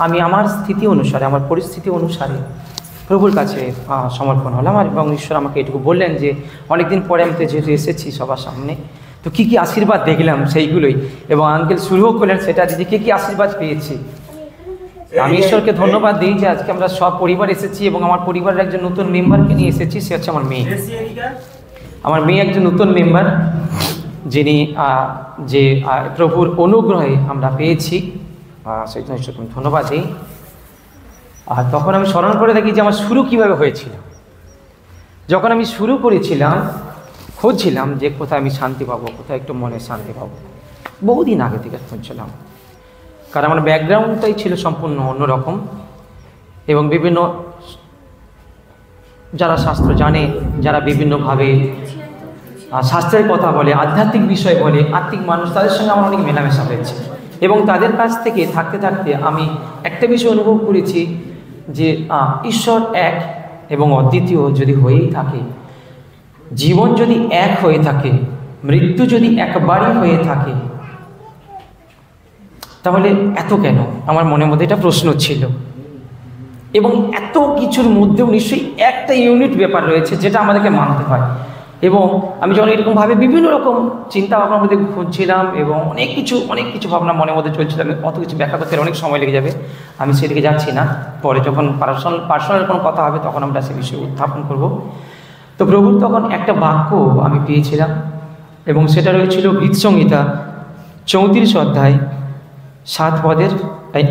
আমি আমার স্থিতি অনুসারে, আমার পরিস্থিতি অনুসারে প্রভুর কাছে সমর্পণ হলাম। আর এবং ঈশ্বর আমাকে এটুকু বললেন যে অনেকদিন পরে আমি তো যেহেতু এসেছি সবার সামনে, তো কী কী আশীর্বাদ দেখলাম সেইগুলোই, এবং আঙ্কেল শুরুও করলেন সেটা, যে কী কী আশীর্বাদ পেয়েছি। আমি ঈশ্বরকে ধন্যবাদ দিই যে আজকে আমরা সব পরিবার এসেছি, এবং আমার পরিবারের একজন নতুন মেম্বারকে নিয়ে এসেছি। সে হচ্ছে আমার মেয়ে। আমার মেয়ে একজন নতুন মেম্বার, যিনি যে প্রভুর অনুগ্রহে আমরা পেয়েছি, সেই জন্য ঈশ্বরকে আমি ধন্যবাদ দিই। আর তখন আমি স্মরণ করে দেখি যে আমার শুরু কীভাবে হয়েছিল। যখন আমি শুরু করেছিলাম, খুঁজছিলাম যে কোথায় আমি শান্তি পাবো, কোথায় একটু মনে শান্তি পাবো, বহুদিন আগে থেকে খুঁজছিলাম। কারণ আমার ব্যাকগ্রাউন্ডটাই ছিল সম্পূর্ণ অন্যরকম, এবং বিভিন্ন যারা শাস্ত্র জানে, যারা বিভিন্নভাবে শাস্ত্রের কথা বলে, আধ্যাত্মিক বিষয় বলে, আত্মিক মানুষ, তাদের সঙ্গে আমার অনেক মেলামেশা হয়েছে। এবং তাদের কাছ থেকে থাকতে থাকতে আমি একটা বিষয় অনুভব করেছি যে ঈশ্বর এক এবং অদ্বিতীয় যদি হয়েই থাকে, জীবন যদি এক হয়ে থাকে, মৃত্যু যদি একবারই হয়ে থাকে, তাহলে এত কেন? আমার মনের মধ্যে এটা প্রশ্ন ছিল। এবং এত কিছুর মধ্যেও নিশ্চয়ই একটা ইউনিট ব্যাপার রয়েছে যেটা আমাদেরকে মানতে হয়। এবং আমি যখন এরকমভাবে বিভিন্ন রকম চিন্তা ভাবনার মধ্যে খুঁজছিলাম, এবং অনেক কিছু ভাবনা মনের মধ্যে চলছিল, আমি অত কিছু ব্যাখ্যা করতে অনেক সময় লেগে যাবে, আমি সেদিকে যাচ্ছি না। পরে যখন পার্সোনাল কোনো কথা হবে তখন আমরা সে বিষয়ে উত্থাপন করব। তো প্রভুর তখন একটা বাক্য আমি পেয়েছিলাম, এবং সেটা রয়েছিল গীতসংহিতা 34 অধ্যায় 7 পদের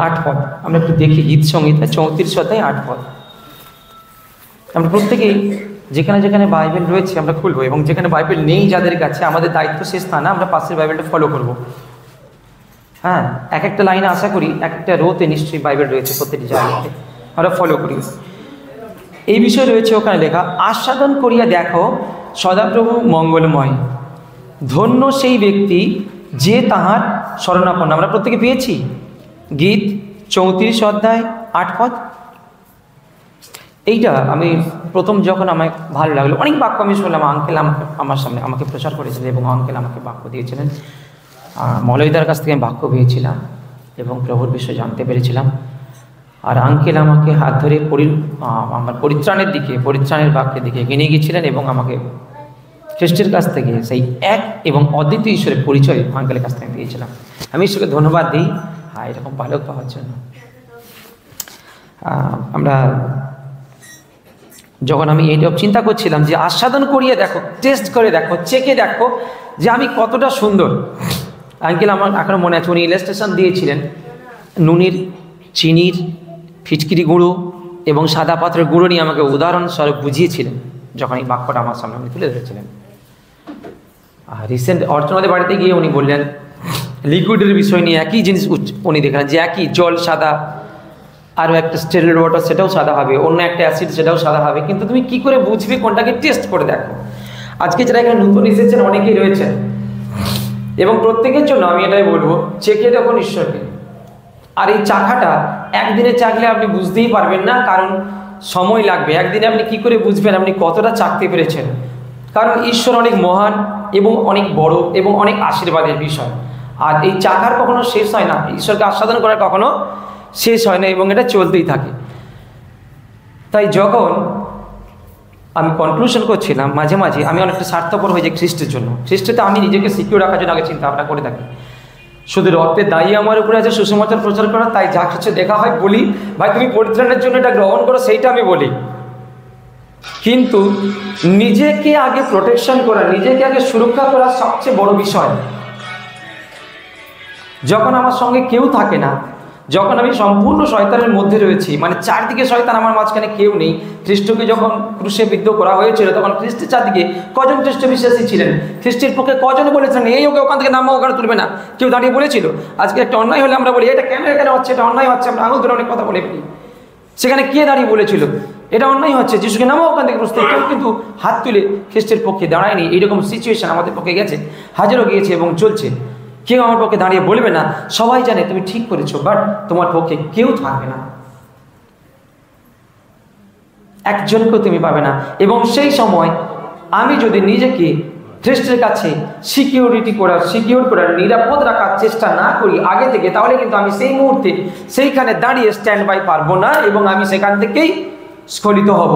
8 পদ। আমরা একটু দেখি গীতসংহিতা 34 অধ্যায় 8 পদ। আমরা প্রত্যেকেই যেখানে যেখানে বাইবেল রয়েছে আমরা খুলবো, এবং যেখানে বাইবেল নেই যাদের কাছে, আমাদের দায়িত্ব শেষ তা না, আমরা পাশের বাইবেলটা ফলো করব। হ্যাঁ, এক একটা লাইনে আশা করি এক একটা রোতে নিশ্চয়ই বাইবেল রয়েছে, প্রত্যেকটি জায়গাতে আমরা ফলো করি। এই বিষয় রয়েছে ওখানে লেখা, আস্বাদন করিয়া দেখো সদাপ্রভু মঙ্গলময়, ধন্য সেই ব্যক্তি যে তাহার শরণাপন্ন। আমরা প্রত্যেকে পেয়েছি গীত 34 অধ্যায় 8 পদ। এইটা আমি প্রথম যখন আমায় ভালো লাগলো, অনেক বাক্য আমি শুনলাম, আঙ্কেল আমার সামনে আমাকে প্রচার করেছিলেন, এবং আঙ্কেল আমাকে বাক্য দিয়েছিলেন। মলয়দার কাছ থেকে আমি বাক্য পেয়েছিলাম এবং প্রভুর বিষয়ে জানতে পেরেছিলাম। আর আঙ্কেল আমাকে হাত ধরে আমার পরিত্রাণের বাক্যের দিকে এগিয়ে নিয়ে গিয়েছিলেন, এবং আমাকে খ্রিস্টের কাছ থেকে সেই এক এবং অদ্বিতীয় ঈশ্বরের পরিচয় আঙ্কেলের কাছ থেকে পেয়েছিলাম। আমি ঈশ্বরকে ধন্যবাদ দিই এরকম বালক পাওয়ার জন্য। আমরা যখন আমি এইটা চিন্তা করছিলাম যে আস্বাদন করিয়ে দেখো, টেস্ট করে দেখো, চেকে দেখো যে আমি কতটা সুন্দর। আঙ্কেল আমার এখনও মনে আছে, উনি ইলাস্ট্রেশন দিয়েছিলেন নুনির, চিনির, ফিটকিরি গুঁড়ো এবং সাদা পাত্রের গুঁড়ো নিয়ে আমাকে উদাহরণস্বরূপ বুঝিয়েছিলেন যখন এই বাক্যটা আমার সামনে উনি তুলে ধরেছিলেন। আর রিসেন্ট অর্চনাদের বাড়িতে গিয়ে উনি বললেন লিকুইডের বিষয় নিয়ে একই জিনিস উনি দেখলেন যে একই জল সাদা, আরও একটা স্টেরিল ওয়াটার সেটাও সাদা হবে, অন্য একটা অ্যাসিড সেটাও সাদা হবে, কিন্তু তুমি কি করে বুঝবে কোনটাকে? টেস্ট করে দেখো। আজকে যারা এখানে নতুন এসেছেন অনেকেই রয়েছেন, এবং প্রত্যেকের জন্য আমি এটাই বলবো, চেখে দেখুন ঈশ্বরকে। আর এই চাখাটা একদিনে চাখলে আপনি বুঝতেই পারবেন না, কারণ সময় লাগবে। একদিনে আপনি কি করে বুঝবেন আপনি কতটা চাখতে পেরেছেন? কারণ ঈশ্বর অনেক মহান এবং অনেক বড় এবং অনেক আশীর্বাদের বিষয়। আর এই চাখার কখনো শেষ হয় না, ঈশ্বরকে আস্বাদন করার কখনো শেষ হয় না, এবং এটা চলতেই থাকে। তাই যখন আমি কনক্লুশন করছিলাম, মাঝে মাঝে আমি অনেকটা স্বার্থপর হয়ে যাই খ্রিস্টের জন্য। খ্রিস্টতে আমি নিজেকে সিকিউর রাখার জন্য আগে চিন্তা ভাবনা করে থাকি। শুধু রক্তের দায়ী আমার উপরে আছে সুসমাচার প্রচার করা, তাই যা কিছু দেখা হয় বলি, ভাই তুমি পরিত্রাণের জন্য এটা গ্রহণ করো, সেইটা আমি বলি। কিন্তু নিজেকে আগে প্রোটেকশন করা, নিজেকে আগে সুরক্ষা করা সবচেয়ে বড় বিষয়। যখন আমার সঙ্গে কেউ থাকে না, যখন আমি সম্পূর্ণ শয়তানের মধ্যে রয়েছি, মানে চারদিকে শয়তান, আমার মাঝখানে কেউ নেই। খ্রিস্টকে যখন ক্রুশে বিদ্ধ করা হয়েছিল তখন খ্রিস্টের চারদিকে কজন খ্রিস্ট বিশ্বাসী ছিলেন? খ্রিস্টের পক্ষে কজনে বলেছিলেন এই ওকে ওখান থেকে নামা, ওখানে তুলবে না? কেউ দাঁড়িয়ে বলেছিল? আজকে একটা অন্যায় হলে আমরা বলি এটা কেন এখানে হচ্ছে, এটা অন্যায় হচ্ছে, আমরা আঙুল ধরে অনেক কথা বলে ফেলি। সেখানে কে দাঁড়িয়ে বলেছিল এটা অন্যায় হচ্ছে, যিশুকে নামা ওখান থেকে বুঝতে? কেউ কিন্তু হাত তুলে খ্রিস্টের পক্ষে দাঁড়ায়নি। এইরকম সিচুয়েশন আমাদের পক্ষে গেছে, হাজারও গিয়েছে এবং চলছে। কেউ আমার পক্ষে দাঁড়িয়ে বলবে না, সবাই জানে তুমি ঠিক করেছো, বাট তোমার পক্ষে কেউ থাকবে না, একজনকেও তুমি পাবে না। এবং সেই সময় আমি যদি নিজেকে খ্রিস্টের কাছে সিকিউর করার নিরাপদ রাখার চেষ্টা না করি আগে থেকে, তাহলে কিন্তু আমি সেই মুহূর্তে সেইখানে দাঁড়িয়ে স্ট্যান্ড বাই পারবো না এবং আমি সেখান থেকেই স্খলিত হব।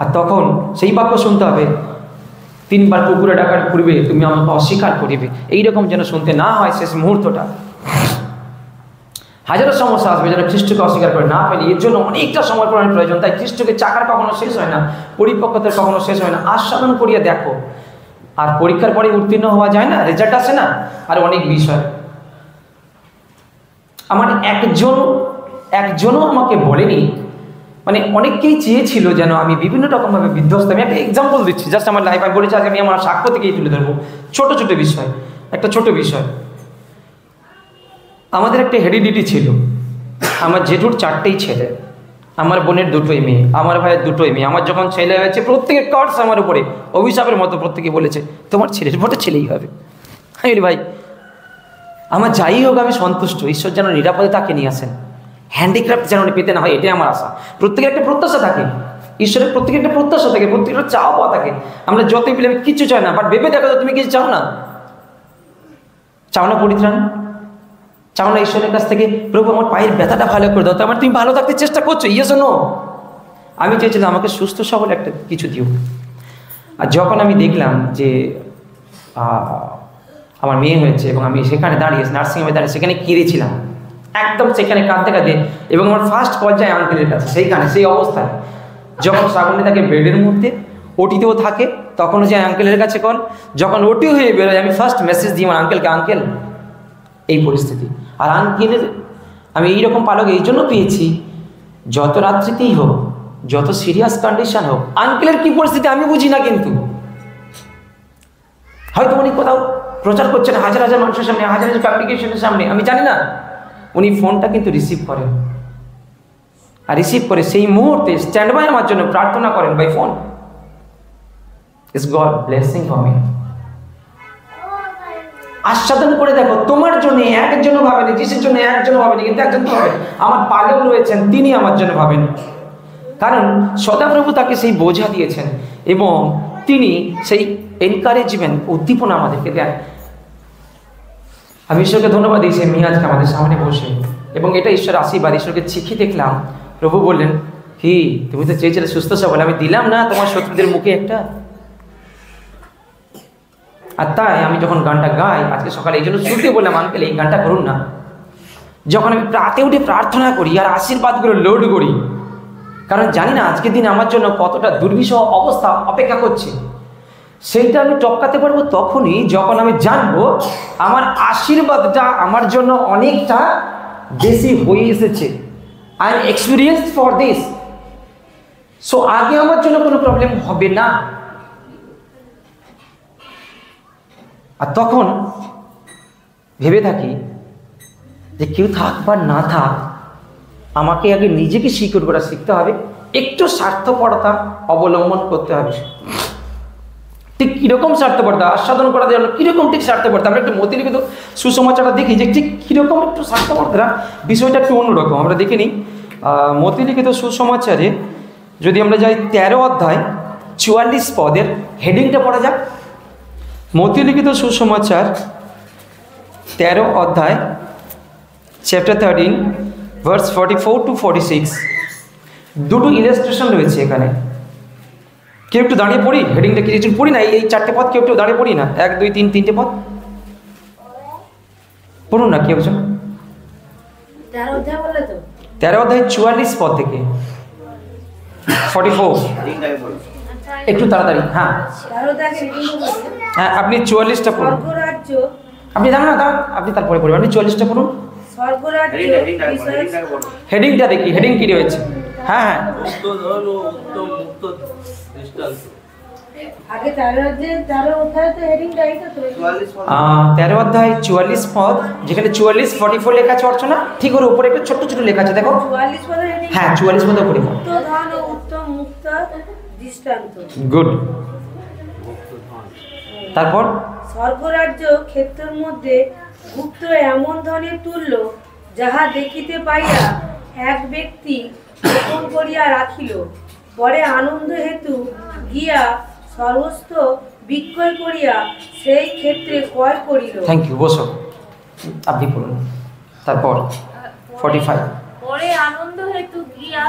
আর তখন সেই বাক্য শুনতে হবে, 3 বার কুকুরে ডাকার পূর্বে তুমি আমাকে অস্বীকার করিবে, এইরকম যেন শুনতে না হয় শেষ মুহূর্তটা। হাজারো সমস্যা আসবে যেন খ্রিস্টকে অস্বীকার করে না ফেলি, এর জন্য অনেকটা সমর্পণের প্রয়োজন। তাই খ্রিস্টকে চাকার কখনো শেষ হয় না, পরিপক্কতার কখনো শেষ হয় না। আস্বাদন করিয়া দেখো। আর পরীক্ষার পরে উত্তীর্ণ হওয়া যায় না, রেজাল্ট আসে না, আর অনেক বিষয়। আমার একজনও আমাকে বলেনি, মানে অনেককেই চেয়েছিল যেন আমি বিভিন্ন রকমভাবে বিধ্বস্ত। আমি একটা এক্সাম্পল দিচ্ছি, জাস্ট আমার লাইফ আমি বলেছি, আগে আমি আমার সাক্ষ্য থেকেই তুলে ধরবো ছোট বিষয়। একটা ছোট বিষয়, আমাদের একটা হেরিডিটি ছিল। আমার জেঠুর 4টেই ছেলে, আমার বোনের 2টোই মেয়ে, আমার ভাইয়ের 2টোই মেয়ে। আমার যখন ছেলে হয়েছে প্রত্যেকের কার্ডস আমার উপরে অভিশাপের মতো প্রত্যেকে বলেছে তোমার ছেলের ভোটে ছেলেই হবে। আমি বলি ভাই আমার যাই হোক আমি সন্তুষ্ট, ঈশ্বর যেন নিরাপদে তাকে নিয়ে আসেন, হ্যান্ডিক্রাফট যেন পেতে না হয়, এটাই আমার আশা। প্রত্যেকের একটা প্রত্যাশা থাকে, ঈশ্বরের প্রত্যেকের একটা প্রত্যাশা থাকে, প্রত্যেকের চাওয়া পাওয়া থাকে। আমরা যতই পেলে কিছু চাই না, বাট ভেবে দেখো তুমি কিছু চাও না, পরিত্রাণ চাও না ঈশ্বরের কাছ থেকে, প্রভু আমার পায়ের ব্যথাটা ভালো করে দাও, তো আমার তুমি ভালো থাকতে চেষ্টা করছো, ইয়েস নো? আমি চেয়েছিলাম আমাকে সুস্থ সবল একটা কিছু দিও। আর যখন আমি দেখলাম যে আমার মেয়ে হয়েছে এবং আমি সেখানে দাঁড়িয়ে নার্সিংহোমে দাঁড়িয়ে সেখানে কেঁদেছিলাম, একদম সেখানে কাঁদতে কাঁদতে, এবং আমার ফার্স্ট কল যায় আঙ্কেলের কাছে। সেইখানে সেই অবস্থায় যখন শ্রাবণী থাকে বেডের মধ্যে, ওটিতেও থাকে, তখনও যায় আঙ্কেলের কাছে কল। যখন ওটি হয়ে বেরোয় আমি ফার্স্ট মেসেজ দিই আমার আঙ্কেলকে, আঙ্কেল এই পরিস্থিতি। আর আঙ্কেলের আমি এইরকম পালক এই জন্য পেয়েছি, যত রাত্রিতেই হোক, যত সিরিয়াস কন্ডিশন হোক, আঙ্কেলের কি পরিস্থিতি আমি বুঝি না, কিন্তু হয়তো উনি কোথাও প্রচার করছেন হাজার হাজার মানুষের সামনে, হাজার হাজার পাবলিকেশনের সামনে, আমি জানি না, উনি ফোনটা কিন্তু রিসিভ করেন, আর রিসিভ করে সেই মুহূর্তে স্ট্যান্ড বাই আমার জন্য প্রার্থনা করেন by phone. Is God blessing for me. আস্বাদন করে দেখো, তোমার জন্য একজনও ভাবেনি, যিশুর জন্য একজনও ভাবেনি, কিন্তু একজন তো ভাবেন, আমার পালক রয়েছেন, তিনি আমার জন্য ভাবেন। কারণ সদাপ্রভু তাকে সেই বোঝা দিয়েছেন এবং তিনি সেই এনকারেজমেন্ট, উদ্দীপনা আমাদেরকে দেন। আমি ঈশ্বরকে ধন্যবাদ দিই সেই মেয়ে আজকে আমাদের সামনে বসে, এবং এটা ঈশ্বর আশীর্বাদ। ঈশ্বরকে চিঠি দেখলাম, প্রভু বললেন কি তুমি তো চেয়েছিলে সুস্থ সবল, আমি দিলাম না তোমার শত্রুদের মুখে একটা। আর তাই আমি যখন গানটা গাই আজকে সকালে, এই জন্য শুনতে বললাম আঙ্কেল এই গানটা করুন না। যখন আমি প্রাতে উঠে প্রার্থনা করি আর আশীর্বাদগুলো লোড করি, কারণ জানি না আজকের দিনে আমার জন্য কতটা দুর্বিষহ অবস্থা অপেক্ষা করছে, সেইটা আমি টপকাতে পারবো তখনই যখন আমি জানবো আমার আশীর্বাদটা আমার জন্য অনেকটা বেশি হয়ে এসেছে। I am experienced for this, so আগে আমার জন্য কোনো প্রবলেম হবে না। আর তখন ভেবে থাকি যে কেউ থাক বা না থাক, আমাকে আগে নিজেকে সিকিউর করা শিখতে হবে, একটু স্বার্থপরতা অবলম্বন করতে হবে। ঠিক কীরকম স্বার্থপরতা? আস্বাদন করা যায় কীরকম ঠিক স্বার্থপরতা? আমরা একটু মতিলিখিত সুসমাচারটা দেখি যে ঠিক কীরকম একটু স্বার্থপরতা, বিষয়টা একটু অন্যরকম। আমরা দেখে নিই মতিলিখিত সুসমাচারে, যদি আমরা যাই 13 অধ্যায় 44 পদের হেডিংটা পড়া যাক। মতিলিখিত সুসমাচার 13 অধ্যায় চ্যাপ্টার 13 ভার্স 44 to 46, দুটো ইলাস্ট্রেশন রয়েছে এখানে। কেউ একটু দাঁড়িয়ে পড়ি, হেডিংটা কিছু পড়ি না, এই 4টে পদ কেউ একটু দাঁড়িয়ে পড়ি না, 1 2 3 3টে পদ পড়ুন না কেউ একজন। 13 অধ্যায় 44 পদ থেকে 44, একটু তাড়াতাড়ি। হ্যাঁ হ্যাঁ, আপনি 44টা পড়ুন। আপনি জানেন না, আপনি তারপরে পড়বেন, আপনি 44টা পড়ুন। হেডিংটা দেখি, হেডিং কি রয়েছে? হ্যাঁ হ্যাঁ, 13 অধ্যায় 44 পদ, যেখানে 44 44 লেখা আছে অর্চনা, ঠিক ওর উপরে একটা ছোট্ট ছোট লেখা আছে দেখো। হ্যাঁ 44 পদের উপরে গুড। তারপর স্বর্গরাজ্য ক্ষেত্রের মধ্যে গুপ্ত এমন ধনের তুল্য, যাহা দেখিতে পাইয়া এক ব্যক্তি গোপন করিয়া রাখিল, পরে আনন্দ হেতু গিয়া সমস্ত বিক্রয় করিয়া সেই ক্ষেত্রে ক্রয় করিল। থ্যাংক ইউ, বসো। আপনি বলুন তারপর 45। পরে আনন্দ হেতু গিয়া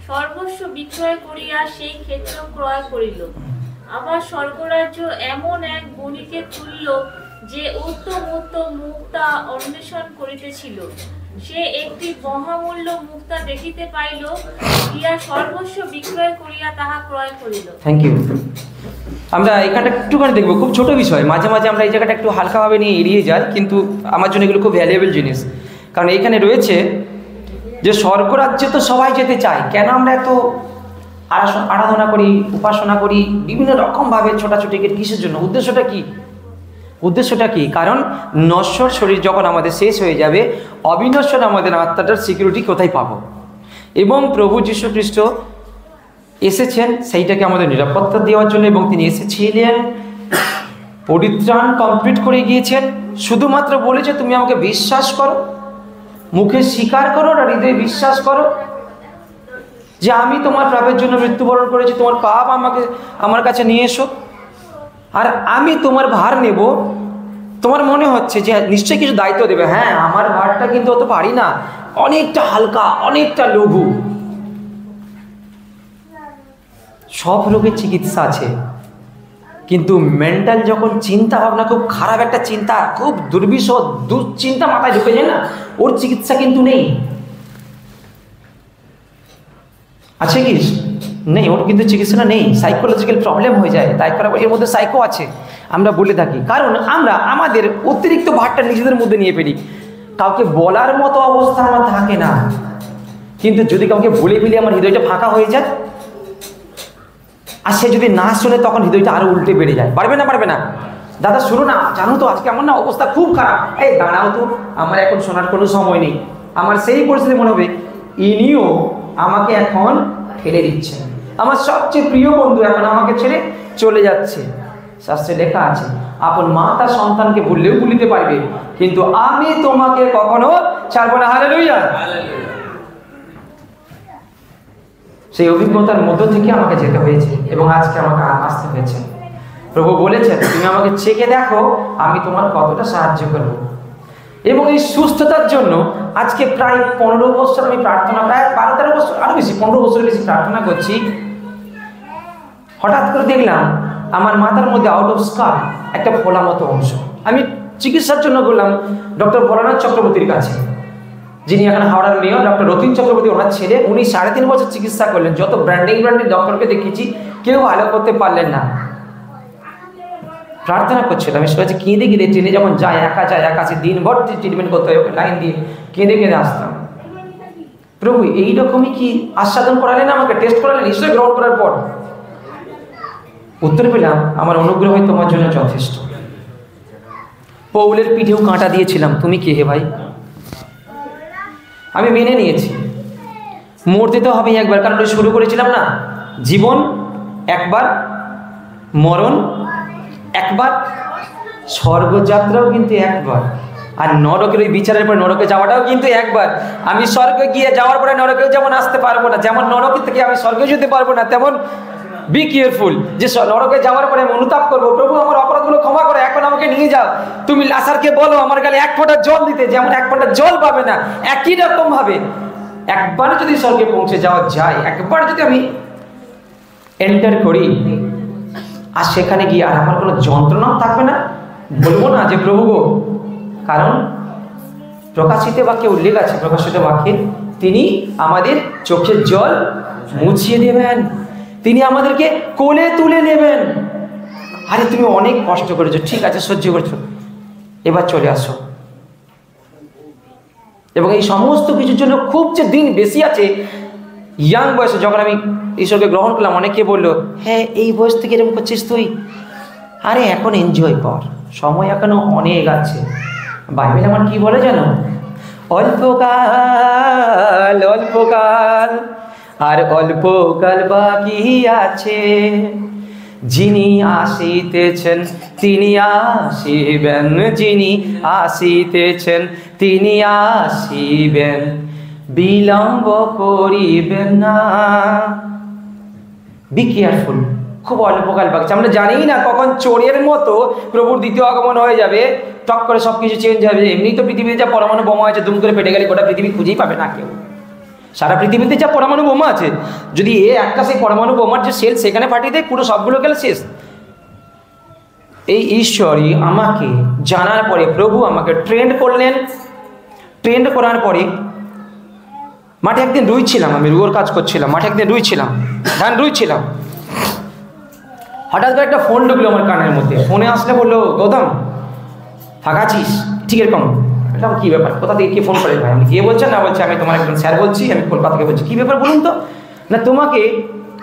সর্বস্ব বিক্রয় করিয়া সেই ক্ষেত্র ক্রয় করিল। আবার স্বর্গরাজ্য এমন এক বণিকের তুল্য, যে উত্তম উত্তম মুক্তা অন্বেষণ করিতেছিল। সে একটি মহামূল্য মুক্তা দেখিতে পাইল, গিয়া সর্বস্ব বিক্রয় করিয়া তাহা ক্রয় করিল। Thank you. আমরা এখানটা একটুখানি দেখবো, খুব ছোট বিষয়, মাঝে মাঝে আমরা এই জায়গাটা একটু হালকাভাবে নিয়ে এড়িয়ে যাই, কিন্তু আমার জন্য এগুলো খুব ভ্যালুয়েবল জিনিস। কারণ এখানে রয়েছে যে স্বর্গরাজ্যে তো সবাই যেতে চায়, কেন আমরা এত আরাধনা করি, উপাসনা করি বিভিন্ন রকমভাবে ছোটাছুটি, কিসের জন্য? উদ্দেশ্যটা কি? উদ্দেশ্যটা কি? কারণ নশ্বর শরীর যখন আমাদের শেষ হয়ে যাবে, অবিনশ্বর আমাদের আত্মাটার সিকিউরিটি কোথায় পাবো? এবং প্রভু যীশু খ্রিস্ট এসেছেন সেইটাকে আমাদের নিরাপত্তা দেওয়ার জন্য, এবং তিনি এসেছিলেন, পরিত্রাণ কমপ্লিট করে গিয়েছেন। শুধুমাত্র বলেছে তুমি আমাকে বিশ্বাস করো, মুখে স্বীকার করো আর হৃদয়ে বিশ্বাস করো যে আমি তোমার পাপের জন্য মৃত্যুবরণ করেছি, তোমার পাপ আমার কাছে নিয়ে এসো, আর আমি তোমার ভার নেব। তোমার মনে হচ্ছে যে নিশ্চয়ই কিছু দায়িত্ব দেবে, হ্যাঁ, আমার ভারটা কিন্তু অত পারি না, অনেকটা হালকা, অনেকটা লঘু। সব রোগের চিকিৎসা আছে, কিন্তু মেন্টাল যখন চিন্তা ভাবনা, খুব খারাপ একটা চিন্তা, খুব দুর্বিষহ দুশ্চিন্তা মাথায় ঢুকে যায় না, ওর চিকিৎসা কিন্তু নেই। আছে কি? নেই, ওর কিন্তু চিকিৎসা নেই। সাইকোলজিক্যাল প্রবলেম হয়ে যায়, তাই করে এর মধ্যে সাইকো আছে আমরা বলে থাকি। কারণ আমরা আমাদের অতিরিক্ত ভারটা নিজেদের মধ্যে নিয়ে ফেলি, কাউকে বলার মতো অবস্থা আমার থাকে না, কিন্তু যদি কাউকে বলে ফেলি আমার হৃদয়টা ফাঁকা হয়ে যায়, আর সে যদি না শোনে তখন হৃদয়টা আরো উল্টে বেড়ে যায়। পারবে না? পারবে না? দাদা শুনো না, জানো তো আজকে আমার না অবস্থা খুব খারাপ। এই দাঁড়াও তো, আমার এখন শোনার কোনো সময় নেই। আমার সেই পরিস্থিতি মনে হবে ইনিও আমাকে এখন ফেলে দিচ্ছেন, আমার সবচেয়ে প্রিয় বন্ধু এখন আমাকে ছেড়ে চলে যাচ্ছে। শাস্ত্রে লেখা আছে, আপন মা তার সন্তানকে ভুললেও ভুলিতে পারবে, কিন্তু আমি তোমাকে কখনো ছাড়বো না। হালেলুয়া। সেই অভিজ্ঞতার মধ্য থেকে আমাকে যেতে হয়েছে, এবং আজকে আমাকে আসতে হয়েছে। প্রভু বলেছেন তুমি আমাকে চেখে দেখো, আমি তোমার কতটা সাহায্য করব। এবং এই সুস্থতার জন্য আজকে প্রায় 15 বছর আমি প্রার্থনা, প্রায় 12-13 বছর, আরো বেশি, 15 বছরের বেশি প্রার্থনা করছি। হঠাৎ করে দেখলাম আমার মাথার মধ্যে আউট অফ স্কার একটা ফোলা মতো অংশ। আমি চিকিৎসার জন্য বললাম ডক্টর ভোলানাথ চক্রবর্তীর কাছে, যিনি এখন হাওড়ার মেয়র, ডক্টর রতিন চক্রবর্তী ওনার ছেলে। উনি 3.5 বছর চিকিৎসা করলেন, যত ব্র্যান্ডিং ডক্টরকে দেখিয়েছি কেউ ভালো করতে পারলেন না। প্রার্থনা করছিলাম, আমি সবাই কেঁদে কেঁদে, ট্রেনে যখন যায় একা সে দিনভর ট্রিটমেন্ট করতে হয়, লাইন দিয়ে কেঁদে কেঁদে আসতাম। প্রভু এইরকমই কি আস্বাদন করালেন আমাকে, টেস্ট করালেন নিশ্চয়ই গ্রহণ করার পর? উত্তর পেলাম, আমার অনুগ্রহই তোমার জন্য যথেষ্ট। পৌলের পিঠেও কাঁটা দিয়েছিলাম, তুমি কে হে ভাই? আমি মেনে নিয়েছি, মরতে তো হবে একবার, কারণ শুরু করেছিলাম না, জীবন একবার, মরণ একবার, স্বর্গযাত্রাও কিন্তু একবার, আর নরকের ওই বিচারের পর নরকে যাওয়াটাও কিন্তু একবার। আমি স্বর্গে গিয়ে যাওয়ার পরে নরকেও যেমন আসতে পারবো না, যেমন নরকে থেকে আমি স্বর্গে যেতে পারবো না, তেমন বি কেয়ারফুল যে নরকে যাওয়ার পরে আমি অনুতাপ করবো, প্রভু আমার অপরাধগুলো ক্ষমা করো, এখন আমাকে নিয়ে যাও। তুমি লাসারকে বলো আমার গালে 1 ফোঁটা জল দিতে, যেমন 1 ফোঁটা জল পাবে না, একই রকম ভাবে একবার যদি স্বর্গে পৌঁছে যাওয়া যায়, একবার যদি আমি এন্টার করি, আর সেখানে গিয়ে আর আমার কোনো যন্ত্রণাও থাকবে না, বলবো না যে প্রভু গো, কারণ প্রকাশিত বাক্যে উল্লেখ আছে, প্রকাশিত বাক্যে তিনি আমাদের চোখের জল মুছিয়ে দেবেন, তিনি আমাদেরকে কোলে তুলে নেবেন। আরে তুমি অনেক কষ্ট করেছো, ঠিক আছে, সহ্য করছো, এবার চলে আসো। এবং এই সমস্ত কিছুর জন্য খুব যে দিন বেশি আছে, ইয়াং বয়সে যখন আমি ঈশ্বরকে গ্রহণ করলাম, অনেকে বললো হ্যাঁ এই বয়স থেকে এরকম করছিস তুই, আরে এখন এনজয় কর, সময় এখনো অনেক আছে। বাইবেল আমার কি বলে জানো? অল্পকাল অল্পকাল আর অল্পকাল বাকি আছে, যিনি আসিতেছেন তিনি আসিবেন, যিনি আসিতেছেন তিনি আসিবেন, বিলম্ব করিবেন না। বি কেয়ারফুল, খুব অল্পকাল বাকি। আমরা জানি না কখন চোরের মতো প্রভুর দ্বিতীয় আগমন হয়ে যাবে, টক করে সব কিছু চেঞ্জ হবে। এমনি তো পৃথিবীতে যা পরমাণু বোমা আছে, দুম করে পেটে গেলে গোটা পৃথিবী খুঁজেই পাবে না কেউ। সারা পৃথিবীতে যা পরমাণু বোমা আছে, যদি একটা সেই পরমাণু বোমার যে সেল সেখানে ফাটিয়ে দেয়, পুরো সবগুলো গেলে শেষ। এই ঈশ্বরই আমাকে জানার পরে প্রভু আমাকে ট্রেন্ড করলেন। ট্রেন্ড করার পরে মাঠে একদিন রুইছিলাম, আমি রুয়োর কাজ করছিলাম, মাঠে একদিন রুইছিলাম, ধান রুইছিলাম। হঠাৎ করে একটা ফোন ঢুকলো আমার কানের মধ্যে। ফোনে আসলে বললো, গৌতম ফাঁকা আছিস? ঠিক এরকম। বললাম কী ব্যাপার, কোথা থেকে কে ফোন করে ভাই? আমি কে বলছেন? না, বলছে আমি তোমার একজন স্যার বলছি, আমি কলকাতা থেকে বলছি। কী ব্যাপার বলুন তো? না, তোমাকে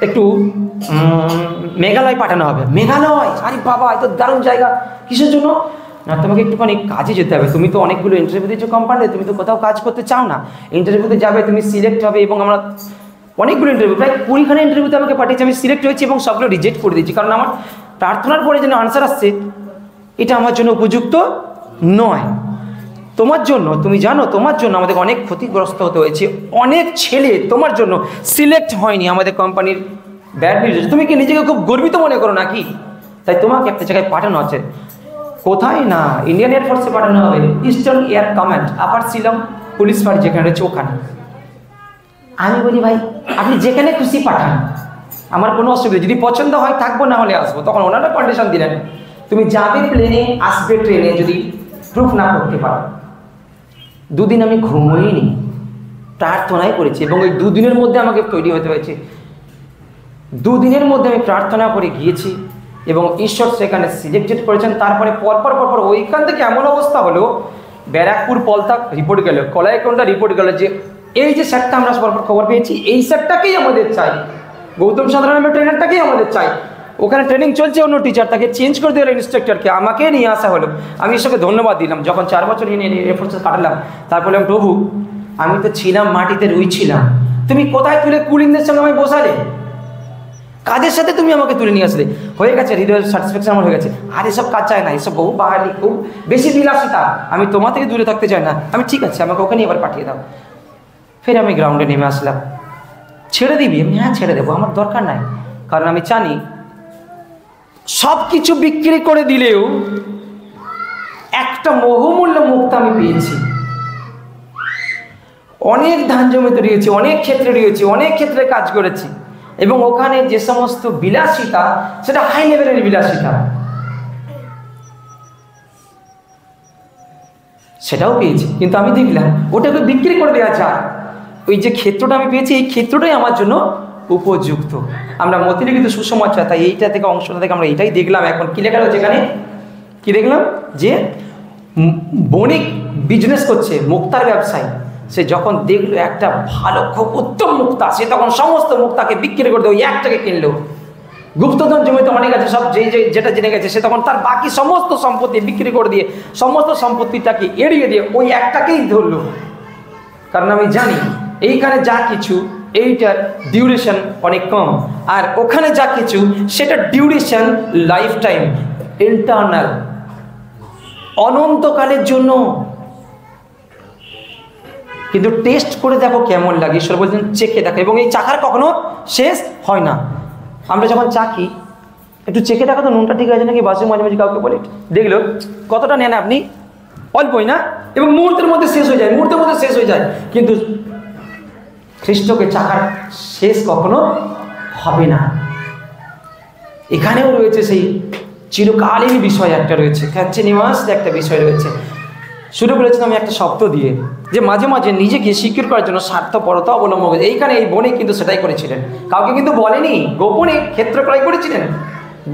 একটু মেঘালয় পাঠানো হবে। মেঘালয়? আরে বাবা, এত দারুণ জায়গা, কিসের জন্য? না, তোমাকে একটুখানি কাজে যেতে হবে। তুমি তো অনেকগুলো ইন্টারভিউ দিয়েছো কোম্পানিতে, তুমি তো কোথাও কাজ করতে চাও না। ইন্টারভিউতে যাবে, তুমি সিলেক্ট হবে, এবং আমরা অনেকগুলো ইন্টারভিউ, প্রায় 20খানা ইন্টারভিউতে আমাকে পাঠিয়েছি। আমি সিলেক্ট হয়েছি এবং সবগুলো রিজেক্ট করে দিয়েছি, কারণ আমার প্রার্থনার পরে যেন আনসার আসছে, এটা আমার জন্য উপযুক্ত নয়। তোমার জন্য, তুমি জানো, তোমার জন্য আমাদের অনেক ক্ষতিগ্রস্ত হতে হয়েছে। অনেক ছেলে তোমার জন্য সিলেক্ট হয়নি আমাদের কোম্পানির ব্যাড নিউজ। তুমি কি নিজেকে খুব গর্বিত মনে করো নাকি? তাই তোমাকে একটা জায়গায় পাঠানো আছে। কোথায়? না, ইন্ডিয়ান এয়ারফোর্সে পাঠানো হবে, ইস্টার্ন এয়ার কমান্ড, আপার শিলং পুলিশ ফাঁড়ি যেখানে রয়েছে ওখানে। আমি বলি, ভাই আপনি যেখানে খুশি পাঠান, আমার কোনো অসুবিধা, যদি পছন্দ হয় থাকবো, না হলে আসবো। তখন ওনারা কন্ডিশন দিলেন, তুমি যাবে প্লেনে, আসবে ট্রেনে, যদি প্রুফ না করতে পারো। দুদিন আমি ঘুমোইনি, প্রার্থনাই করেছি, এবং ওই দুদিনের মধ্যে আমাকে তৈরি হতে হয়েছে। দুদিনের মধ্যে আমি প্রার্থনা করে গিয়েছি এবং ঈশ্বর সেখানে সিলেক্টেড করেছেন। তারপরে পরপর ওইখান থেকে এমন অবস্থা হলো, ব্যারাকপুর পলতা রিপোর্ট গেল, কলাইকোন্ডা রিপোর্ট গেল, যে এই যে স্যারটা আমরা পরপর খবর পেয়েছি, এই স্যারটাকেই আমাদের চাই, গৌতম সাধারণ ট্রেনারটাকেই আমাদের চাই। ওখানে ট্রেনিং চলছে, অন্য টিচার, তাকে চেঞ্জ করে দিল ইনস্ট্রাক্টরকে, আমাকে নিয়ে আসা হলো। আমি ঈশ্বরকে ধন্যবাদ দিলাম। যখন 4 বছর এফোর্টস কাটালাম, তারপর বললাম, প্রভু আমি তো ছিলাম মাটিতে রুইছিলাম, তুমি কোথায় তুলে কুলিনদের সঙ্গে আমায় বসালে, কাজের সাথে তুমি আমাকে তুলে নিয়ে আসলে, হয়ে গেছে, হৃদয়ের স্যাটিসফ্যাকশন আমার হয়ে গেছে। আর এসব কাজ চাই না, এসব বহু বাহালি, খুব বেশি বিলাসিতা, আমি তোমার থেকে দূরে থাকতে চাই না। আমি ঠিক আছে, আমাকে ওখানে এবার পাঠিয়ে দাও। ফের আমি গ্রাউন্ডে নেমে আসলাম। ছেড়ে দিবি? আমি হ্যাঁ ছেড়ে দেবো, আমার দরকার নাই, কারণ আমি জানি সব কিছু বিক্রি করে দিলেও একটা বহুমূল্য মুক্তা আমি পেয়েছি। অনেক ধান জমিতে রয়েছে, অনেক ক্ষেত্রে রয়েছে, অনেক ক্ষেত্রে কাজ করেছি, এবং ওখানে যে সমস্ত বিলাসিতা, সেটা হাই লেভেলের বিলাসিতা, সেটাও পেয়েছি। কিন্তু আমি দেখলাম ওটাকে বিক্রি করে দেওয়া যায়। ওই যে ক্ষেত্রটা আমি পেয়েছি, এই ক্ষেত্রটাই আমার জন্য উপযুক্ত। আমরা মতিলিখিত সুসমাচার, তাই এইটা থেকে অংশটা থেকে আমরা এটাই দেখলাম। এখন কি লেখা রয়েছে এখানে? কি দেখলাম? যে বণিক বিজনেস করছে, মুক্তার ব্যবসায়ী, সে যখন দেখলো একটা ভালো, খুব উত্তম মুক্তা, সে তখন সমস্ত মুক্তাকে বিক্রি করে দেয়, ওই একটাকে কিনলো। গুপ্তধন জমিতে অনেক আছে, সব যেটা জেনে গেছে, সে তখন তার বাকি সমস্ত সম্পত্তি বিক্রি করে দিয়ে, সমস্ত সম্পত্তিটাকে এড়িয়ে দিয়ে ওই একটাকেই ধরলো। কারণ আমি জানি এইখানে যা কিছু, এইটার ডিউরেশন অনেক কম, আর ওখানে যা কিছু, সেটা ডিউরেশন লাইফ টাইম, ইন্টারনাল, অনন্তকালের জন্য। কিন্তু টেস্ট করে দেখো কেমন লাগে, ঈশ্বর বলছেন চেখে দেখো, এবং এই চাখার কখনো শেষ হয় না। আমরা যখন চাখি, একটু চেখে দেখো তো নুনটা ঠিক আছে নাকি। বাসে মাঝে মাঝে কাউকে বলে, দেখলো কতটা নেন আপনি, অল্পই না, এবং মুহূর্তের মধ্যে শেষ হয়ে যায়, মুহূর্তের মধ্যে শেষ হয়ে যায়। কিন্তু খ্রিস্টকে চাখার শেষ কখনো হবে না। এখানেও রয়েছে সেই চিরকালীন বিষয় একটা রয়েছে, নিবাস একটা বিষয় রয়েছে। শুরু করেছিলাম আমি একটা শব্দ দিয়ে, যে মাঝে মাঝে নিজেকে সিকিউর করার জন্য স্বার্থপরতা অবলম্বন করেছে। এইখানে এই বনে কিন্তু সেটাই করেছিলেন, কাউকে কিন্তু বলেনি, গোপনে ক্ষেত্র ক্রয় করেছিলেন,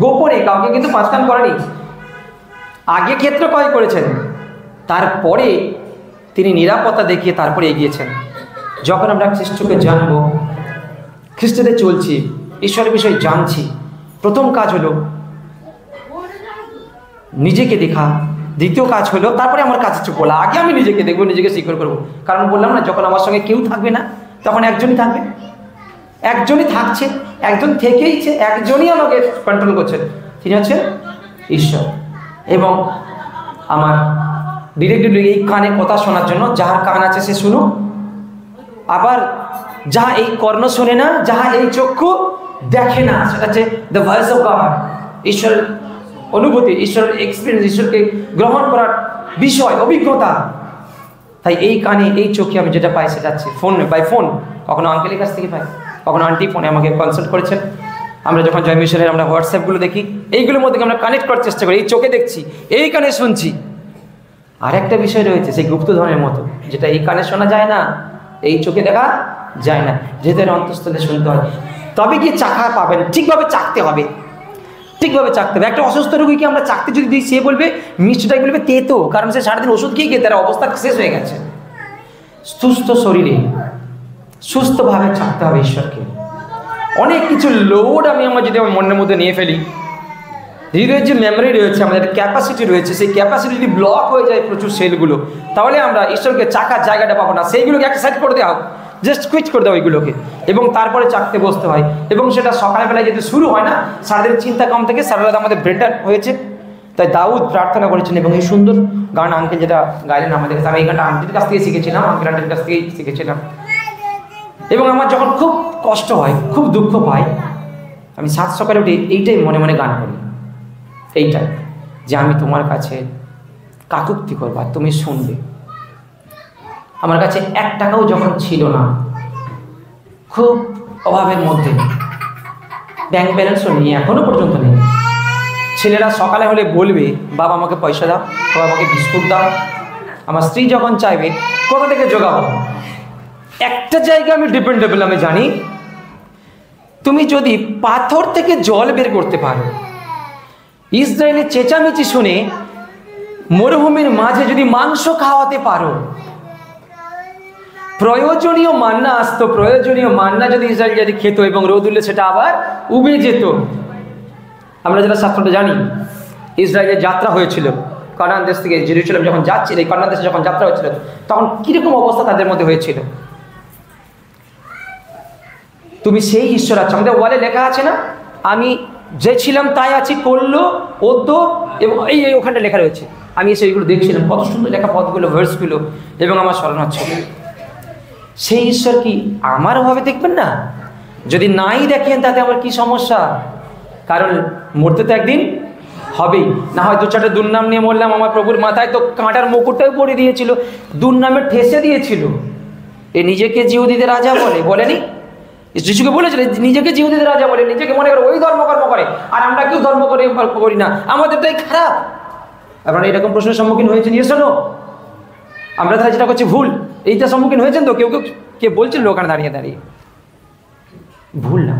গোপনে, কাউকে কিন্তু পাঁচকান করেনি। আগে ক্ষেত্র ক্রয় করেছেন, তারপরে তিনি নিরাপত্তা দেখিয়ে তারপরে এগিয়েছেন। যখন আমরা খ্রিস্টকে জানবো, খ্রিস্টতে চলছি, ঈশ্বরের বিষয়ে জানছি, প্রথম কাজ হলো নিজেকে দেখা, দ্বিতীয় কাজ হলো তারপরে আমার কাছে চুপ বলা। আগে আমি নিজেকে দেখবো, নিজেকে সিকিউর করবো। কারণ বললাম না, যখন আমার সঙ্গে কেউ থাকবে না, তখন একজনই থাকবে, একজনই থাকছে, একজন থেকেইছে, একজনই আমাকে কন্ট্রোল করছেন, তিনি হচ্ছেন ঈশ্বর। এবং আমার ডিরেক্টলি এই কানে কথা শোনার জন্য, যাহার কান আছে সে শুনুক। আবার যাহা এই কর্ণ শোনে না, যাহা এই চক্ষু দেখে না, সেটা হচ্ছে দ্য ভয়েস অফ গড, ঈশ্বরের অনুভূতি, ঈশ্বরের এক্সপিরিয়েন্স, ঈশ্বরকে গ্রহণ করার বিষয়, অভিজ্ঞতা। তাই এই কানে এই চোখে আমি যেটা পাই সেটা হচ্ছে ফোন, বাই ফোন, কখনো আঙ্কেলের কাছ থেকে পাই, কখনো আন্টি ফোনে আমাকে কনসাল্ট করেছেন। আমরা যখন জয় মিশনের আমরা হোয়াটসঅ্যাপগুলো দেখি, এইগুলোর মধ্যে আমরা কানেক্ট করার চেষ্টা করি, এই চোখে দেখছি, এই কানে শুনছি। আর একটা বিষয় রয়েছে সেই গুপ্তধনের মতো, যেটা এই কানে শোনা যায় না, এই চোখে দেখা যায় না, হৃদয়ের অন্তঃস্থলে শুনতে হয়, তবে গিয়ে চাখা পাবেন। ঠিকভাবে চাখতে হবে, ঠিকভাবে চাখতে হবে। একটা অসুস্থ রোগীকে আমরা চাখতে যদি দিই, সে বলবে মিষ্টিটাই বলবে তেতো, কারণ সে সারাদিন ওষুধ খেয়ে গিয়ে তার অবস্থা শেষ হয়ে গেছে। সুস্থ শরীরে সুস্থভাবে চাখতে হবে ঈশ্বরকে। অনেক কিছু লোড আমার যদি আমার মনের মধ্যে নিয়ে ফেলি, হৃদয়ের যে মেমোরি রয়েছে, আমাদের ক্যাপাসিটি রয়েছে, সেই ক্যাপাসিটি যদি ব্লক হয়ে যায় প্রচুর সেলগুলো, তাহলে আমরা ঈশ্বরকে চাকার জায়গাটা পাবো না। সেইগুলোকে একটা সাইড করে দেওয়া হোক, জাস্ট কুইট করে দেওয়া ওইগুলোকে, এবং তারপরে চাকতে বসতে হয়। এবং সেটা সকালবেলায় যেহেতু শুরু হয় না, সারাদিন চিন্তা কম থেকে সারা রাত আমাদের ব্রেনটা হয়েছে। তাই দাউদ প্রার্থনা করেছেন, এবং এই সুন্দর গান আঙ্কেল যেটা গাইলেন আমাদের কাছে, আমি এই গানটা আন্টির কাছ থেকে শিখেছিলাম, আঙ্কেল আন্টির কাছ থেকেই শিখেছিলাম। এবং আমার যখন খুব কষ্ট হয়, খুব দুঃখ পাই, আমি সাত সকালে উঠে এইটাই মনে মনে গান করি, এইটাই যে আমি তোমার কাছে কাকুতি করবো আর তুমি শুনবে। আমার কাছে 1 টাকাও যখন ছিল না, খুব অভাবের মধ্যে, ব্যাংক ব্যালেন্সও নেই, এখনো পর্যন্ত নেই, ছেলেরা সকালে হলে বলবে বাবা আমাকে পয়সা দাও, বাবা আমাকে বিস্কুট দাও। আমার স্ত্রী যখন চাইবে, কোথা থেকে জোগাবো? একটা জায়গা আমি ডিপেন্ডেবল, আমি জানি, তুমি যদি পাথর থেকে জল বের করতে পারো, ইসরায়েলের চেঁচামেচি শুনে মরুভূমির মাঝে যদি মাংস খাওয়াতে পারো, প্রয়োজনীয় মান্না আসতো, প্রয়োজনীয় মান্না যদি ইসরায়েল যদি খেত এবং রোদ উঠলে সেটা আবার উবে যেত। আমরা যারা শাস্ত্রটা জানি, ইসরায়েলের যাত্রা হয়েছিল কানান দেশ থেকে জেরুজালেম যখন যাচ্ছিল, এই কানান দেশে যখন যাত্রা হয়েছিল, তখন কিরকম অবস্থা তাদের মধ্যে হয়েছিল। তুমি সেই ঈশ্বর আছো, আমাদের ওয়ালে লেখা আছে না, আমি যে ছিলাম তাই আছি, করলো ও তো, এবং এই ওখানটা লেখা রয়েছে। আমি এসে এইগুলো দেখছিলাম, কত সুন্দর লেখা পদগুলো, ভার্সগুলো, এবং আমার স্মরণ হচ্ছে। সেই ঈশ্বর কি আমার অভাবে দেখবেন না? যদি নাই দেখেন তাতে আমার কি সমস্যা? কারণ মরতে তো একদিন হবেই, না হয় 2-4টা দুর্নাম নিয়ে মরলাম, আমার প্রভুর মাথায় তো কাঁটার মুকুটটাও পরে দিয়েছিল, দুর্নামে ঠেসে দিয়েছিল। এ নিজেকে জিহুদীদের রাজা বলেনি? যিশুকে বলেছিল নিজেকে জিহুদীদের রাজা বলে, নিজেকে মনে করে ওই ধর্মকর্ম করে, আর আমরা কেউ ধর্ম করি না, আমাদের তো এই খারাপ। আপনারা এরকম প্রশ্নের সম্মুখীন হয়েছেন? Yes or no? আমরা তারা যেটা করছি ভুল, এইটা সম্মুখীন হয়েছেন তো? কেউ কে বলছিল ওখানে দাঁড়িয়ে দাঁড়িয়ে ভুল না,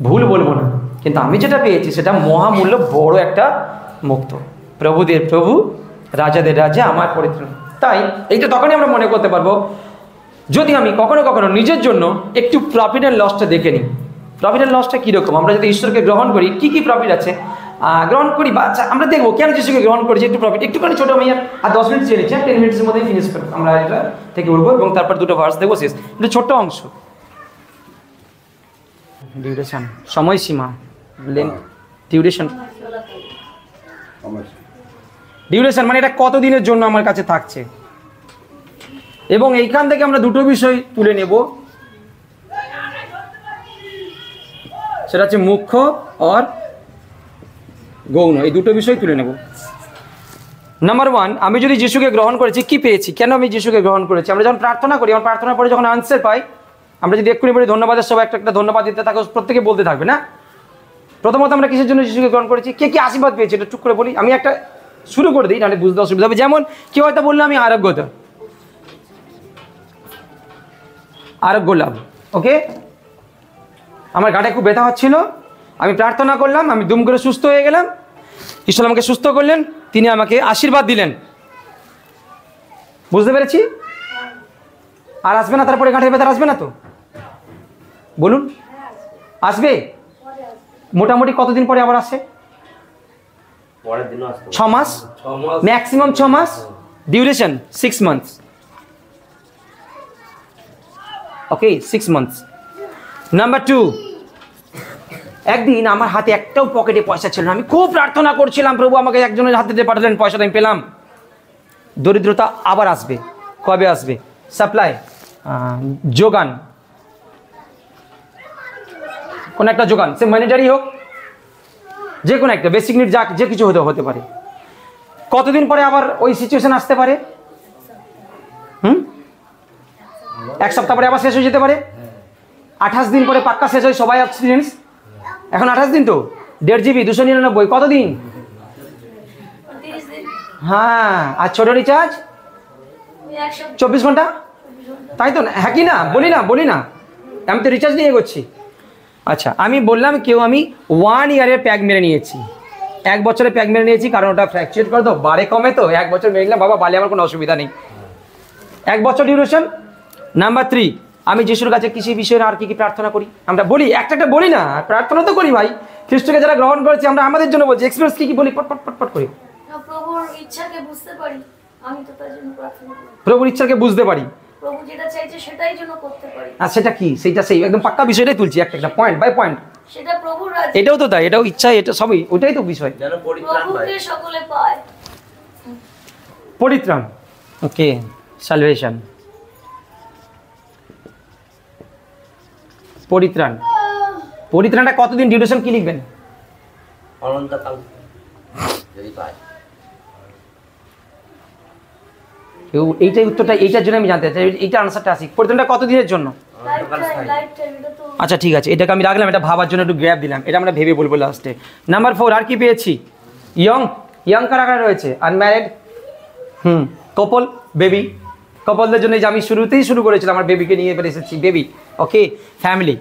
ভুল বলবো না, কিন্তু আমি যেটা পেয়েছি সেটা মহামূল্য, বড় একটা মুক্ত, প্রভুদের প্রভু, রাজাদের রাজা, আমার পরিত্রাণ। তাই এইটা তখনই আমরা মনে করতে পারবো যদি আমি কখনো কখনো নিজের জন্য একটু প্রফিট অ্যান্ড লসটা দেখে নিই। প্রফিট অ্যান্ড লসটা কীরকম? আমরা যদি ঈশ্বরকে গ্রহণ করি, কী কী প্রফিট আছে গ্রহণ করি, বা আমরা দেখবো কেন যিশুকে গ্রহণ করেছি। একটু প্রফিট, একটুখানি ছোটো, আমি আর 10 মিনিট চেয়ে নিচ্ছি, 10 মিনিটের মধ্যে ফিনিশ করবো, আমরা এটা থেকে উঠবো, এবং তারপর 2টো ভার্স দেখবো, শেষ। একটু ছোট্ট অংশ, ডিউরেশন, সময়সীমা, ডিউরেশন মানে এটা কত দিনের জন্য আমার কাছে থাকছে। এবং এইখান থেকে আমরা 2টো বিষয় তুলে নেব, সেটা হচ্ছে মুখ্য আর গৌণ, এই 2টো বিষয় তুলে নেব। নাম্বার 1, আমি যদি যিশুকে গ্রহণ করেছি, কি পেয়েছি? কেন আমি যিশুকে গ্রহণ করেছি? আমরা যখন প্রার্থনা করি, আমার প্রার্থনার পরে যখন আনসার পাই, আমরা যদি এক্ষুনি বলি ধন্যবাদের সবাই একটা ধন্যবাদ দিতে থাকো, প্রত্যেকে বলতে থাকবে না? প্রথমত আমরা কিসের জন্য যিশুকে গ্রহণ করেছি, কে কি আশীর্বাদ পেয়েছি, এটা টুক করে বলি। আমি একটা শুরু করে দিই, নাহলে বুঝতে অসুবিধা হবে। যেমন কেউ হয়তো বললো আমি আরোগ্য লাভ, ওকে, আমার গাঁটে খুব ব্যথা হচ্ছিল, আমি প্রার্থনা করলাম, আমি দুম করে সুস্থ হয়ে গেলাম, ঈশ্বর আমাকে সুস্থ করলেন, তিনি আমাকে আশীর্বাদ দিলেন। বুঝতে পেরেছি? আর আসবে না তারপরে গাঁটের ব্যথা আসবে না তো? বলুন, আসবে? মোটামুটি কতদিন পরে আবার আসে? 6 মাস, ম্যাক্সিমাম 6 মাস, ডিউরেশন 6 মান্থস, ওকে, 6 মান্থস। নাম্বার 2, একদিন আমার হাতে একটাও পকেটে পয়সা ছিল না, আমি খুব প্রার্থনা করছিলাম, প্রভু আমাকে একজনের হাতে দিয়ে পাঠালেন, পয়সাটা আমি পেলাম। দরিদ্রতা আবার আসবে, কবে আসবে? সাপ্লাই, যোগান, কোনো একটা যোগান, সে মনিটারি হোক, যে কোনো একটা বেসিক নিড, যা যে কিছু হতে পারে। কতদিন পরে আবার ওই সিচুয়েশন আসতে পারে? এক সপ্তাহ পরে আবার শেষ হয়ে যেতে পারে। 28 দিন পরে পাক্কা শেষ হয় সবাই এক্সপিরিয়েন্স। এখন 28 দিন তো 1.5 GB 299, কতদিন? হ্যাঁ, আর ছোট রিচার্জ 24 ঘন্টা, তাই তো? হ্যাঁ কি না? বলি না, আমি তো রিচার্জ নিয়ে এগোচ্ছি। আচ্ছা, আমি বললাম কেউ আমি 1 ইয়ারের প্যাক মেরে নিয়েছি, 1 বছরের প্যাক মেরে নিয়েছি, কারণ ওটা ফ্র্যাকচুয়েট করে তো, বাড়ে কমে তো। 1 বছর মেরে নিলাম, বাবা বালে আমার কোনো অসুবিধা নেই, 1 বছর ডিউরেশন। নাম্বার 3, আমি যিশুর কাছে কৃষি বিষয়ে আর কি কি প্রার্থনা করি? আমরা বলি, একটা বলি না, প্রার্থনা তো করি ভাই। খ্রিস্টকে যারা গ্রহণ করেছি আমরা আমাদের জন্য বলছি, এক্সপিরিয়েন্স কি বলি, পট করি। প্রভুর ইচ্ছাকে বুঝতে পারি, আমি তো তার জন্য প্রার্থনা করি। প্রভুর ইচ্ছাকে বুঝতে পারি, প্রভু যেটা চাইছে সেটাই যেন করতে পারি। আর সেটা কি? সেই একদম পাক্কা বিষয়টাই তুলছি, একটা পয়েন্ট বাই পয়েন্ট। সেটা প্রভুর রাজ্য, এটাও তো তাই, এটাও ইচ্ছা, এটা সবই ওইটাই তো বিষয়। প্রভুকে সকলে পায়। পরিত্রাণ, ওকে, সালভেশন, পরিত্রাণটা কতদিন ডিউরেশন, কি লিখবেন? অনন্তকাল যদি পায়। এইটাই উত্তরটা, এইটার জন্য আমি জানতে চাই, এইটা আনসারটা আসি। পরিত্রাণটা কতদিনের জন্য? আচ্ছা ঠিক আছে, এটাকে আমি রাখলাম, এটা ভাবার জন্য একটু গ্র্যাপ দিলাম, এটা আমরা ভেবে বলবো লাস্টে। নাম্বার 4, আর কি পেয়েছি? ইয়ং কারা রয়েছে? Unmarried, couple, baby. কপলদের জন্য যে আমি শুরুতেই শুরু করেছিলাম, আমার বেবিকে নিয়ে এবার এসেছি, বেবি। ওকে, ফ্যামিলি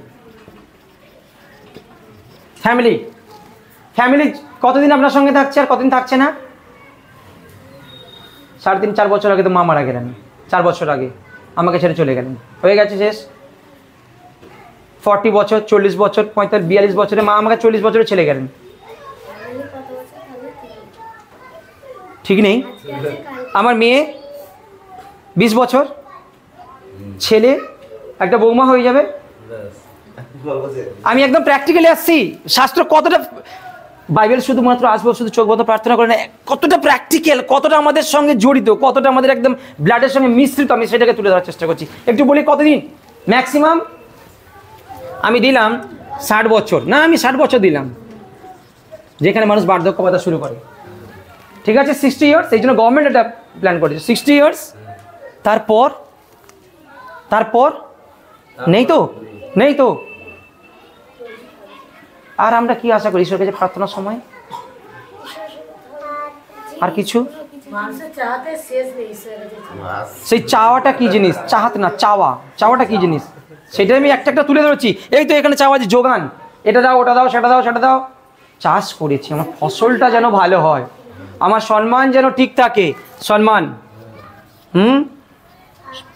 কতদিন আপনার সঙ্গে থাকছে আর কতদিন থাকছে না? 3.5-4 বছর আগে তো মা মারা গেলেন, 4 বছর আগে আমাকে ছেড়ে চলে গেলেন, হয়ে গেছে শেষ। 40 বছর, 40 বছর, 42 বছরে মা আমাকে 40 বছরে ছেড়ে গেলেন, ঠিক নেই? আমার মেয়ে 20 বছর, ছেলে একটা বৌমা হয়ে যাবে। আমি একদম প্র্যাকটিক্যালি আসছি, শাস্ত্র কতটা, বাইবেল শুধুমাত্র আসবো শুধু চোখ বন্ধ প্রার্থনা করে না, কতটা প্র্যাকটিক্যাল, কতটা আমাদের সঙ্গে জড়িত, কতটা আমাদের একদম ব্লাডের সঙ্গে মিশ্রিত, আমি সেটাকে তুলে ধরার চেষ্টা করছি। একটু বলি কতদিন ম্যাক্সিমাম? আমি দিলাম 60 বছর, না আমি 60 বছর দিলাম, যেখানে মানুষ বার্ধক্য ভাতা শুরু করে, ঠিক আছে? 60 ইয়ার্স, এই জন্য গভর্নমেন্ট এটা প্ল্যান করেছে 60 ইয়ার্স। তারপর নেই তো। আর আমরা কি আশা করি ঈশ্বরের কাছে প্রার্থনার সময়? আর কিছু? সেই চাওয়াটা কি জিনিস? চাহাত না, চাওয়াটা কি জিনিস সেটাই আমি একটা তুলে ধরেছি। এই তো এখানে চাওয়া যে যোগান, এটা দাও, ওটা দাও, সেটা দাও। চাষ করেছি, আমার ফসলটা যেন ভালো হয়, আমার সম্মান যেন ঠিক থাকে, সম্মান,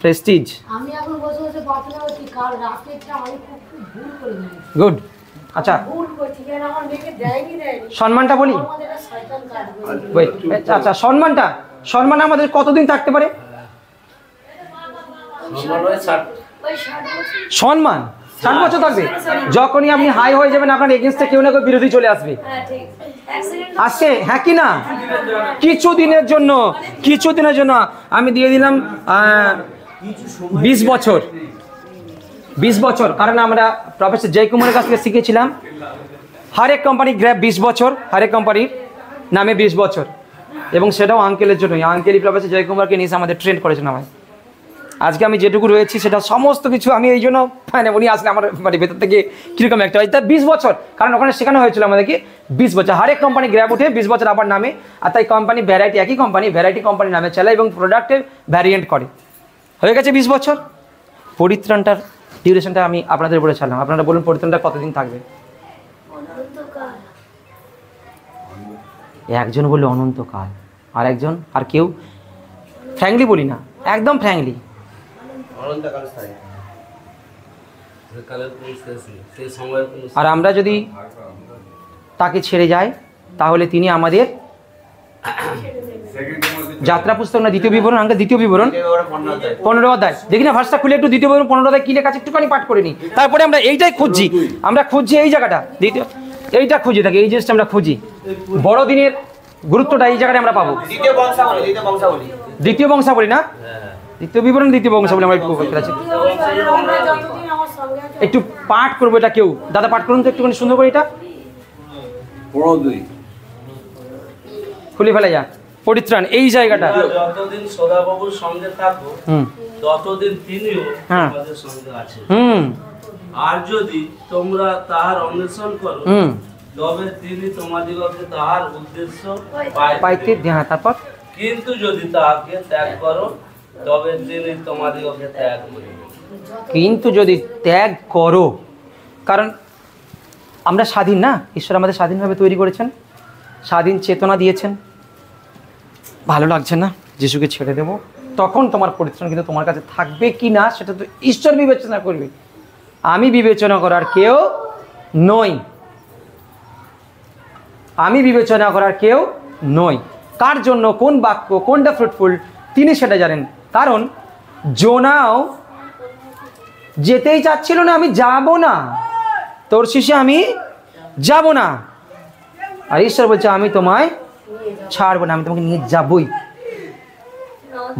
প্রেস্টিজ। আমি এখন বসে প্রার্থনা করছি, কাল রাতেরটা আমি খুব ভুল করে দিয়েছি। গুড, আচ্ছা ভুল করছি, কেন আমার মেয়েকে দেয়নি। সম্মানটা বলি, আচ্ছা সম্মান আমাদের কতদিন থাকতে পারে? সম্মান 60 বছর থাকবে। যখনই আপনি হাই হয়ে যাবেন, আপনার এগেইনস্টে কেউ না কেউ বিরোধী চলে আসবে, আসছে, হ্যাঁ কি না? কিছুদিনের জন্য আমি দিয়ে দিলাম 20 বছর, কারণ আমরা প্রফেসর জয়কুমারের কাছ থেকে শিখেছিলাম, হরেক কোম্পানি গ্র্যাব 20 বছর, হরেক কোম্পানির নামে 20 বছর, এবং সেটাও আঙ্কেলের জন্যই। আঙ্কেলই প্রফেসর জয়কুমারকে নিয়ে আমাদের ট্রেন্ড করেছেন আমায়। আজকে আমি যেটুকু রয়েছি সেটা সমস্ত কিছু আমি এই জন্য, মানে উনি আসলে আমার মানে ভেতর থেকে কীরকম একটা হয়, তার 20 বছর, কারণ ওখানে শেখানো হয়েছিল আমাদেরকে 20 বছর, হরেক কোম্পানি গ্র্যাব উঠে 20 বছর আবার নামে, আর তাই কোম্পানি ভ্যারাইটি, একই কোম্পানি ভ্যারাইটি কোম্পানি নামে চালায় এবং প্রোডাক্টের ভ্যারিয়েন্ট করে। হয়ে গেছে 20 বছর। পরিত্রাণটার ডিউরেশনটা আমি আপনাদের উপরে ছাড়লাম, আপনারা বলুন পরিত্রাণটা কতদিন থাকবে? একজন বললো অনন্তকাল, আর একজন, আর কেউ ফ্র্যাঙ্কলি বলি না, একদম ফ্র্যাঙ্কলি আর আমরা যদি তাকে ছেড়ে যাই তাহলে তিনি আমাদের যাত্রা পুস্তক না দ্বিতীয় বিবরণ, আমরা দ্বিতীয় বিবরণ 15 অধ্যায় দেখি না, ভার্সটা খুলে একটু দ্বিতীয় বিবরণ 15 অধ্যায় কি লেখা আছে একটুখানি পাঠ করে নিই, তারপরে আমরা এইটাই খুঁজছি, এই জায়গাটা দ্বিতীয়, এইটা খুঁজে থাকি, এই জিনিসটা আমরা খুঁজি, বড় দিনের গুরুত্বটা এই জায়গাটা আমরা পাবো। দ্বিতীয় বংশাবলী না, দ্বিতীয় বিবরণ, দ্বিতীয় বংশাবলী আমরা একটু একটু পাঠ করবো এটা কেউ, দাদা পাঠ করুন তো একটুখানি সুন্দর করে এটা পড়ো দুই। খুলে ফেলা যাক। পরিত্রাণ এই জায়গাটা, যতদিন সদাবাবুর সঙ্গে থাকবো হুম ততদিন তিনিও হ্যাঁ। আমাদের সঙ্গে আছেন। হুম আর যদি তোমরা তাহার অন্বেষণ করো হুম তবে তিনি তোমাদিগকে তাহার উদ্দেশ্য পাইতে, পাইতে। হ্যাঁ তারপর কিন্তু যদি তাহাকে ত্যাগ করো তবে তিনি তোমাদিগকে ত্যাগ করিবেন। কিন্তু যদি ত্যাগ করো, কারণ আমরা স্বাধীন না, ঈশ্বর আমাদের স্বাধীনভাবে তৈরি করেছেন, স্বাধীন চেতনা দিয়েছেন। ভালো লাগছে না, যিশুকে ছেড়ে দেবো, তখন তোমার পরিত্রাণ কিন্তু তোমার কাছে থাকবে কি না সেটা তো ঈশ্বর বিবেচনা করবে। আমি বিবেচনা করার কেউ নই, আমি বিবেচনা করার কেউ নই। কার জন্য কোন বাক্য কোনটা ফ্রুটফুল তিনি সেটা জানেন। কারণ জোনাও যেতেই চাচ্ছিল না, আমি যাব না, তোর শিশে আমি যাব না, আর ঈশ্বর বলছে আমি তোমায় ছাড়বো না, আমি তোমাকে নিয়ে যাবই।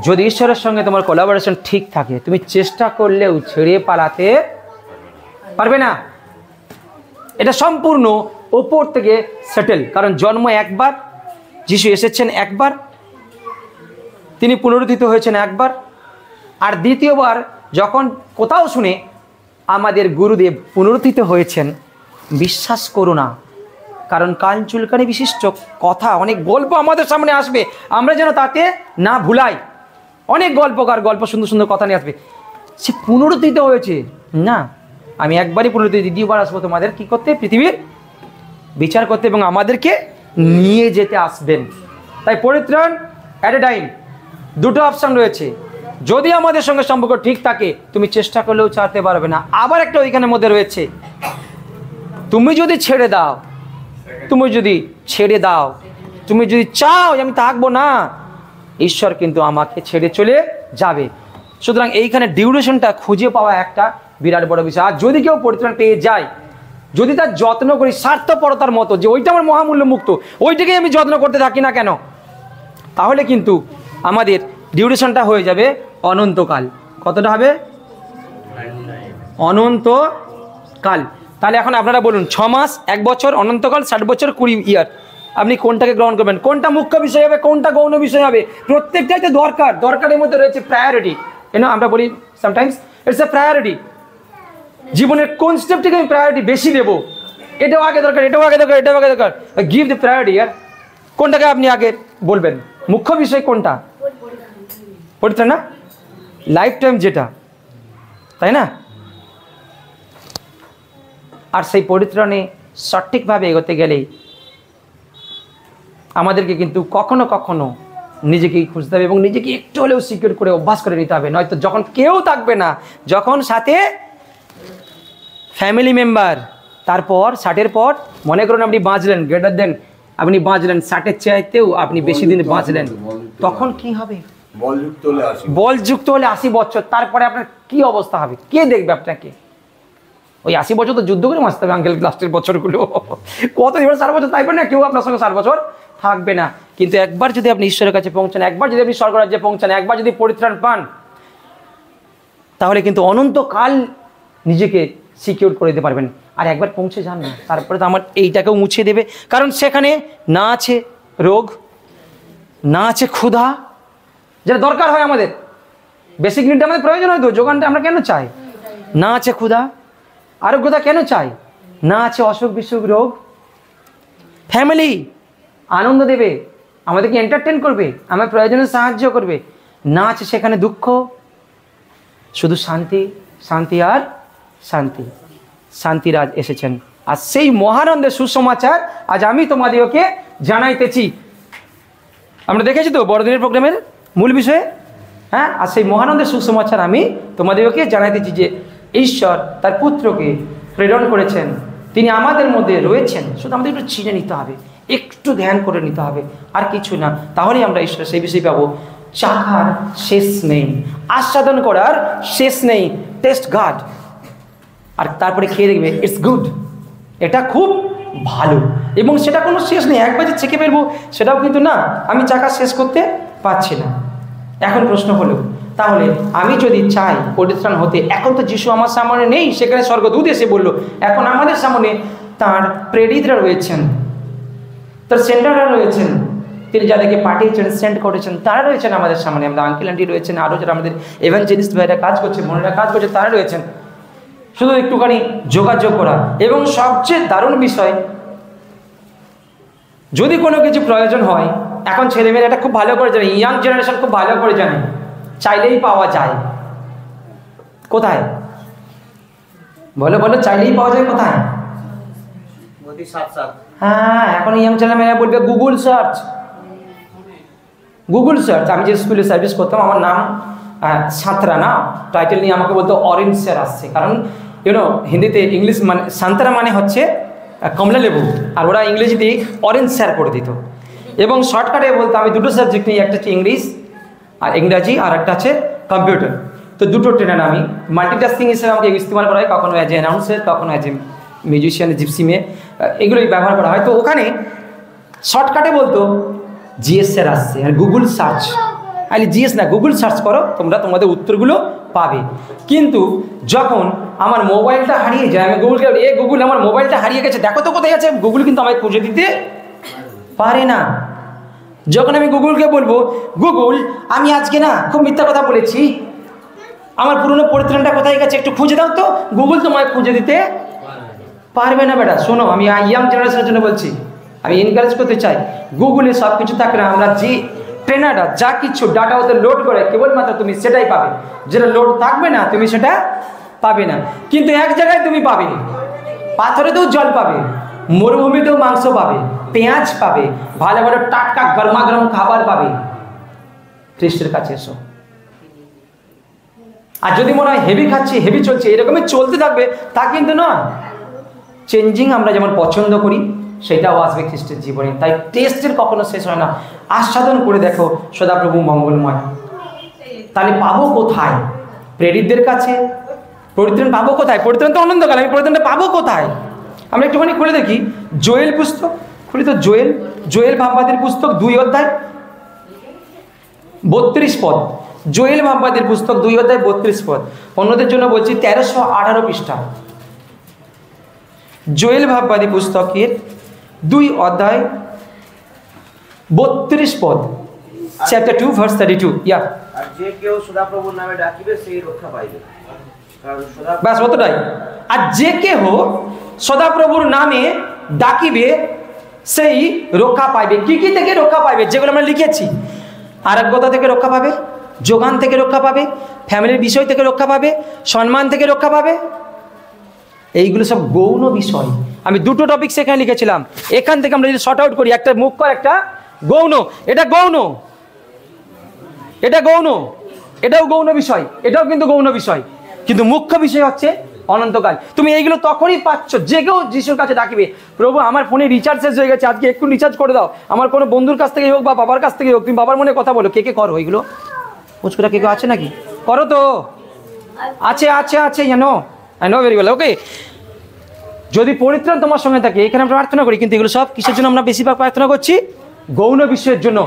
যদি ঈশ্বরের সঙ্গে তোমার কোলাবোরেশন ঠিক থাকে, তুমি চেষ্টা করলেও ছেড়ে পালাতে পারবে না। এটা সম্পূর্ণ ওপর থেকে সেটেল। কারণ জন্ম একবার, যিশু এসেছেন একবার, তিনি পুনরুত্থিত হয়েছেন একবার, আর দ্বিতীয়বার যখন কোথাও শুনে আমাদের গুরুদেব পুনরুত্থিত হয়েছেন, বিশ্বাস করো না। কারণ কান চুলকানি বিশিষ্ট কথা, অনেক গল্প আমাদের সামনে আসবে, আমরা যেন তাতে না ভুলাই। অনেক গল্পকার গল্প, সুন্দর সুন্দর কথা নিয়ে আসবে, সে পুনরুত্থিত হয়েছে না। আমি একবারই পুনরুত্থিত, দ্বিতীয়বার আসবো তোমাদের কি করতে, পৃথিবীর বিচার করতে, এবং আমাদেরকে নিয়ে যেতে আসবেন। তাই পরিত্রাণ অ্যাট এ টাইম, দুটো অপশান রয়েছে। যদি আমাদের সঙ্গে সম্পর্ক ঠিক থাকে, তুমি চেষ্টা করলেও ছাড়তে পারবে না। আবার একটা ওইখানের মধ্যে রয়েছে, তুমি যদি ছেড়ে দাও, তুমি যদি ছেড়ে দাও, তুমি যদি চাও যে আমি থাকবো না, ঈশ্বর কিন্তু আমাকে ছেড়ে চলে যাবে। সুতরাং এইখানে ডিউরেশনটা খুঁজে পাওয়া একটা বিরাট বড় বিষয়। আর যদি কেউ পরিত্রাণ পেয়ে যায়, যদি তার যত্ন করি স্বার্থপরতার মতো, যে ওইটা আমার মহামূল্য মুক্ত, ওইটাকেই আমি যত্ন করতে থাকি না কেন, তাহলে কিন্তু আমাদের ডিউরেশনটা হয়ে যাবে অনন্তকাল। কতটা হবে? অনন্তকাল। তাহলে এখন আপনারা বলুন, 6 মাস, 1 বছর, অনন্তকাল, 60 বছর, 20 ইয়ার, আপনি কোনটাকে গ্রহণ করবেন? কোনটা মুখ্য বিষয় হবে, কোনটা গৌণ বিষয় হবে? প্রত্যেকটাই তো দরকার। দরকারের মধ্যে রয়েছে প্রায়োরিটি। আমরা বলি সামটাইমস ইটস এ প্রায়োরিটি। জীবনের কোন স্টেপটিকে আমি প্রায়োরিটি বেশি দেবো, এটাও আগে দরকার, এটাও আগে দরকার, এটাও আগে দরকার। গিভ দ্য প্রায়োরিটি ইয়ার। কোনটাকে আপনি আগে বলবেন? মুখ্য বিষয় কোনটা? পরিত্রাণ না, লাইফ টাইম যেটা, তাই না? আর সেই পরিত্রাণে সঠিকভাবে এগোতে গেলে আমাদেরকে কিন্তু কখনো কখনো নিজেকেই খুঁজতে হবে, এবং নিজেকে একটু হলেও সিকিউর করে অভ্যাস করে নিতে হবে। নয়তো যখন কেউ থাকবে না, যখন সাথে ফ্যামিলি মেম্বার, তারপর 60-এর পর মনে করুন আপনি বাঁচলেন, গ্রেটার দেন, আপনি বাঁচলেন 60-এর চাইতেও আপনি বেশি দিন বাঁচলেন, তখন কি হবে? বলযুক্ত হলে 80 বছর, তারপরে আপনার কি অবস্থা হবে? কে দেখবে আপনাকে? ওই 80 বছর তো যুদ্ধ করে বাঁচতে হবে আঙ্কেল, লাস্টের বছরগুলো কত এবার 60 বছর থাকবেন না, কেউ আপনার সঙ্গে 60 বছর থাকবে না। কিন্তু একবার যদি আপনি ঈশ্বরের কাছে পৌঁছান, একবার যদি আপনি স্বর্গরাজ্যে পৌঁছান, একবার যদি পরিত্রাণ পান, তাহলে কিন্তু অনন্তকাল নিজেকে সিকিউর করে দিতে পারবেন। আর একবার পৌঁছে যান না, তারপরে তো আমার এইটাকেও মুছে দেবে। কারণ সেখানে না আছে রোগ, না আছে ক্ষুধা, যেটা দরকার হয় আমাদের, বেসিক নিডটা আমাদের প্রয়োজন হয়, তো যোগানটা আমরা কেন চাই? না আছে ক্ষুধা, আরোগ্যতা কেন চাই? না আছে অসুখ বিসুখ রোগ। ফ্যামিলি আনন্দ দেবে, আমাদেরকে এন্টারটেন করবে, আমার প্রয়োজনে সাহায্য করবে। না আছে সেখানে দুঃখ, শুধু শান্তি, শান্তি আর শান্তি। শান্তিরাজ এসেছেন, আর সেই মহানন্দের সুসমাচার আজ আমি তোমাদেরকে জানাইতেছি। আমরা দেখেছি তো বড়দিনের প্রোগ্রামের মূল বিষয়ে, হ্যাঁ। আর সেই মহানন্দের সুসমাচার আমি তোমাদেরকে জানাইতেছি যে ঈশ্বর তার পুত্রকে প্রেরণ করেছেন, তিনি আমাদের মধ্যে রয়েছেন। শুধু আমাদের একটু চিনে নিতে হবে, একটু ধ্যান করে নিতে হবে, আর কিছু না। তাহলেই আমরা ঈশ্বর সেই বিষয় পাবো। চাখার শেষ নেই, আস্বাদন করার শেষ নেই। টেস্ট গড, আর তারপরে খেয়ে দেখবে ইটস গুড, এটা খুব ভালো। এবং সেটা কোনো শেষ নেই, একবার যে চেখে ফেলবো সেটাও কিন্তু না, আমি চাখা শেষ করতে পারছি না। এখন প্রশ্ন হলো, তাহলে আমি যদি চাই পরিত্রাণ হতে, এখন তো যিশু আমার সামনে নেই, সেখানে স্বর্গদূত এসে বললো, এখন আমাদের সামনে তার প্রেরিতরা রয়েছেন, তার সেন্টাররা রয়েছেন, তিনি যাদেরকে পাঠিয়েছেন, সেন্ড করেছেন, তারা রয়েছেন আমাদের সামনে। আমাদের আঙ্কেল আন্টি রয়েছেন, আরও যারা আমাদের এভাঞ্জেলিস্ট ভাইরা কাজ করছে, বোনেরা কাজ করছে, তারা রয়েছেন। শুধু একটুখানি যোগাযোগ করা। এবং সবচেয়ে দারুণ বিষয়, যদি কোনো কিছু প্রয়োজন হয়, এখন ছেলেমেয়েরা এটা খুব ভালো করে জানে, ইয়াং জেনারেশন খুব ভালো করে জানে, চাইলেই পাওয়া যায়। কোথায় বলো বলো, চাইলেই পাওয়া যায় কোথায়? হ্যাঁ, এখন ইয়াং ছেলেমেয়েরা বলবে গুগল সার্চ, গুগল সার্চ। আমি যে স্কুলে সার্ভিস করতাম, আমার নাম সাঁতরা না, টাইটেল নিয়ে আমাকে বলতো অরেঞ্জ স্যার আসছে, কারণ ইউনো হিন্দিতে ইংলিশ মানে সাঁতরা মানে হচ্ছে কমলা লেবু, আর ওরা ইংরেজিতে অরেঞ্জ স্যার করে দিত। এবং শর্টকাটে বলতো আমি দুটো সাবজেক্ট নিই, একটা হচ্ছে ইংলিশ আর ইংরাজি, আর একটা আছে কম্পিউটার। তো দুটো ট্রেনার আমি মাল্টিটাস্কিং হিসেবে আমাকে ইস্তেমাল করা হয়, কখনো অ্যাজ এ অ্যানাউন্সার, কখনো অ্যাজ এ মিউজিশিয়ান, জিপসি মেয়ে, এগুলোই ব্যবহার করা হয়। তো ওখানে শর্টকাটে বলতো জিএস স্যার আসছে, আর গুগল সার্চ, আরে জিএস না, গুগল সার্চ করো, তোমরা তোমাদের উত্তরগুলো পাবে। কিন্তু যখন আমার মোবাইলটা হারিয়ে যায়, আমি গুগলকে গুগল আমার মোবাইলটা হারিয়ে গেছে, দেখো তো কোথায় আছে, গুগল কিন্তু আমায় খুঁজে দিতে পারে না। যখন আমি গুগলকে বলবো, গুগল আমি আজকে না খুব মিথ্যা কথা বলেছি, আমার পুরনো পরিত্রাণটা কোথায় গেছে একটু খুঁজে দাও তো, গুগল তোমায় খুঁজে দিতে পারবে না। বেটা শোনো, আমি ইয়াং জেনারেশনের জন্য বলছি, আমি এনকারেজ করতে চাই, গুগলে সব কিছু থাকে না। আমরা যে ট্রেনাররা যা কিছু ডাটা ওদের লোড করে, কেবলমাত্র তুমি সেটাই পাবে, যেটা লোড থাকবে না তুমি সেটা পাবে না। কিন্তু এক জায়গায় তুমি পাবে, পাথরেতেও জল পাবে, মরুভূমিতেও মাংস পাবে, পেঁয়াজ পাবে, ভালো ভালো টাটকা গরমাগরম খাবার পাবে। খ্রিস্টের কাছে এসো। আর যদি মনে হয় হেভি খাচ্ছি, হেভি চলছে, এরকমই চলতে থাকবে, তা কিন্তু নয়। চেঞ্জিং আমরা যেমন পছন্দ করি, সেটাও আসবে খ্রিস্টের জীবনে। তাই টেস্টের কখনো শেষ হয় না, আস্বাদন করে দেখো সদাপ্রভু মঙ্গলময়। তাহলে পাবো কোথায়? প্রেরিতদের কাছে। পরিত্রাণ পাবো কোথায়? পরিত্রাণ তো অনন্তকাল, আমি পরিত্রাণটা পাবো কোথায়? আমরা একটুখানি খুলে দেখি জোয়েল পুস্তক, খুলি তো জোয়েল ভাববাদীর পুস্তক 2 অধ্যায় 32 পদ। জোয়েল ভাববাদীর পুস্তক 2 অধ্যায় 32 পদ। অন্যদের জন্য বলছি 1318 পৃষ্ঠা। জোয়েল ভাববাদী পুস্তকের 2 অধ্যায় 32 পদ, চ্যাপ্টার 2 ভার্স 32। ইয়া, আর যে কেউ সদাপ্রভুর নামে ডাকিবে সেই রক্ষা পাইবে। বাস অতটাই। আর যে কেহ সদাপ্রভুর নামে ডাকিবে সেই রক্ষা পাইবে। কি কি থেকে রক্ষা পাইবে? যেগুলো আমরা লিখেছি। আরোগ্যতা থেকে রক্ষা পাবে, যোগান থেকে রক্ষা পাবে, ফ্যামিলির বিষয় থেকে রক্ষা পাবে, সম্মান থেকে রক্ষা পাবে। এইগুলো সব গৌণ বিষয়। আমি 2টো টপিক সেখানে লিখেছিলাম। এখান থেকে আমরা যদি শর্ট আউট করি, একটা মুখ্য, একটা গৌণ। এটা গৌণ, এটা গৌণ, এটাও গৌণ বিষয়, এটাও কিন্তু গৌণ বিষয়। কিন্তু মুখ্য বিষয় হচ্ছে অনন্তকাল। তুমি এইগুলো তখনই পাচ্ছ যে কেউ যিশুর কাছে ডাকিবে। প্রভু আমার ফোনে রিচার্জ শেষ হয়ে গেছে, আজকে একটু রিচার্জ করে দাও। আমার কোনো বন্ধুর কাছ থেকে হোক বা বাবার কাছ থেকে হোক, তুমি বাবার মনে কথা বলো। কে কে করো এইগুলো? পুচকুরা কে কেউ আছে নাকি? করো তো? আছে আছে আছে, জানো, আই নো ভেরি ওয়েল। ওকে, যদি পরিত্রাণ তোমার সঙ্গে থাকে, এখানে আমরা প্রার্থনা করি, কিন্তু এগুলো সব কিসের জন্য আমরা বেশিরভাগ প্রার্থনা করছি? গৌণ বিষয়ের জন্য।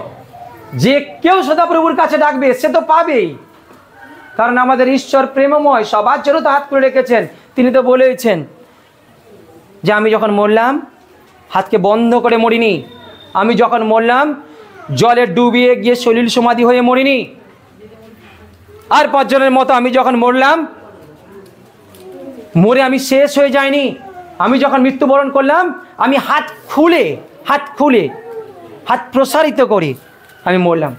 যে কেউ সদাপ্রভুর কাছে ডাকবে সে তো পাবেই, কারণ আমাদের ঈশ্বর প্রেমময়, সবার জন্য তো হাত করে রেখেছেন। তিনি তো বলেছেন যে আমি যখন মরলাম হাতকে বন্ধ করে মরিনি, আমি যখন মরলাম জলে ডুবিয়ে গিয়ে সলিল সমাধি হয়ে মরিনি, আর 5 জনের মতো আমি যখন মরলাম মরে আমি শেষ হয়ে যায়নি। আমি যখন মৃত্যুবরণ করলাম আমি হাত খুলে হাত প্রসারিত করে আমি মরলাম।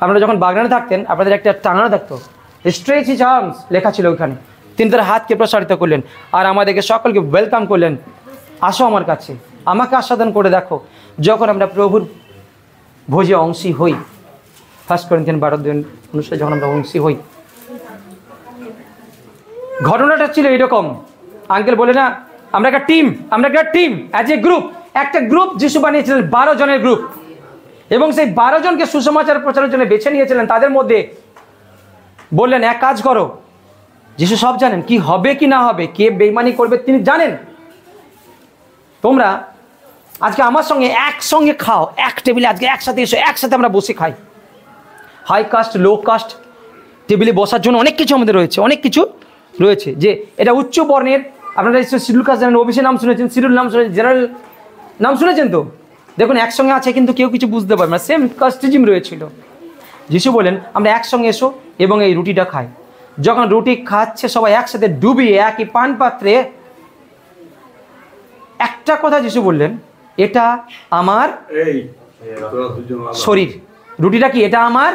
আপনারা যখন বাগনানে থাকতেন আপনাদের একটা টাঙানো থাকতো, স্ট্রেচ হিজ আর্মস লেখা ছিল ওইখানে। তিনি তার হাতকে প্রসারিত করলেন আর আমাদেরকে সকলকে ওয়েলকাম করলেন, আসো আমার কাছে, আমাকে আস্বাদন করে দেখো। যখন আমরা প্রভুর ভোজে অংশী হই, 1 করিন্থিয়ান 12 অনুসারে যখন আমরা অংশী হই, ঘটনাটা ছিল এরকম। আঙ্কেল বলে না, আমরা একটা টিম অ্যাজ এ গ্রুপ, একটা গ্রুপ যিশু বানিয়েছিলেন 12 জনের গ্রুপ, এবং সেই 12 জনকে সুসমাচার প্রচারের জন্য বেছে নিয়েছিলেন। তাদের মধ্যে বললেন এক কাজ করো, যিশু সব জানেন, কি হবে কি না হবে, কে বেঈমানি করবে তিনি জানেন। তোমরা আজকে আমার সঙ্গে একসঙ্গে খাও, এক টেবিলে আজকে একসাথে এসো, একসাথে আমরা বসে খাই। হাই কাস্ট লো কাস্ট টেবিলে বসার জন্য অনেক কিছু আমাদের রয়েছে, অনেক কিছু রয়েছে। যে এটা উচ্চ বর্ণের, আপনারা শিডিউল কাস্ট জানেন, ওবিসি নাম শুনেছেন, শিডিউল নাম শুনেছেন, জেনারেল নাম শুনেছেন তো। দেখুন একসঙ্গে আছে কিন্তু কেউ কিছু বুঝতে পারবে না, সেম কাস্টিজম রয়েছিল। যিশু বলেন আমরা একসঙ্গে এসো এবং এই রুটিটা খাই। যখন রুটি খাচ্ছে সবাই একসাথে ডুবিয়ে একই পান পাত্রে, একটা কথা যিশু বললেন, এটা আমার শরীর। রুটিটা কি? এটা আমার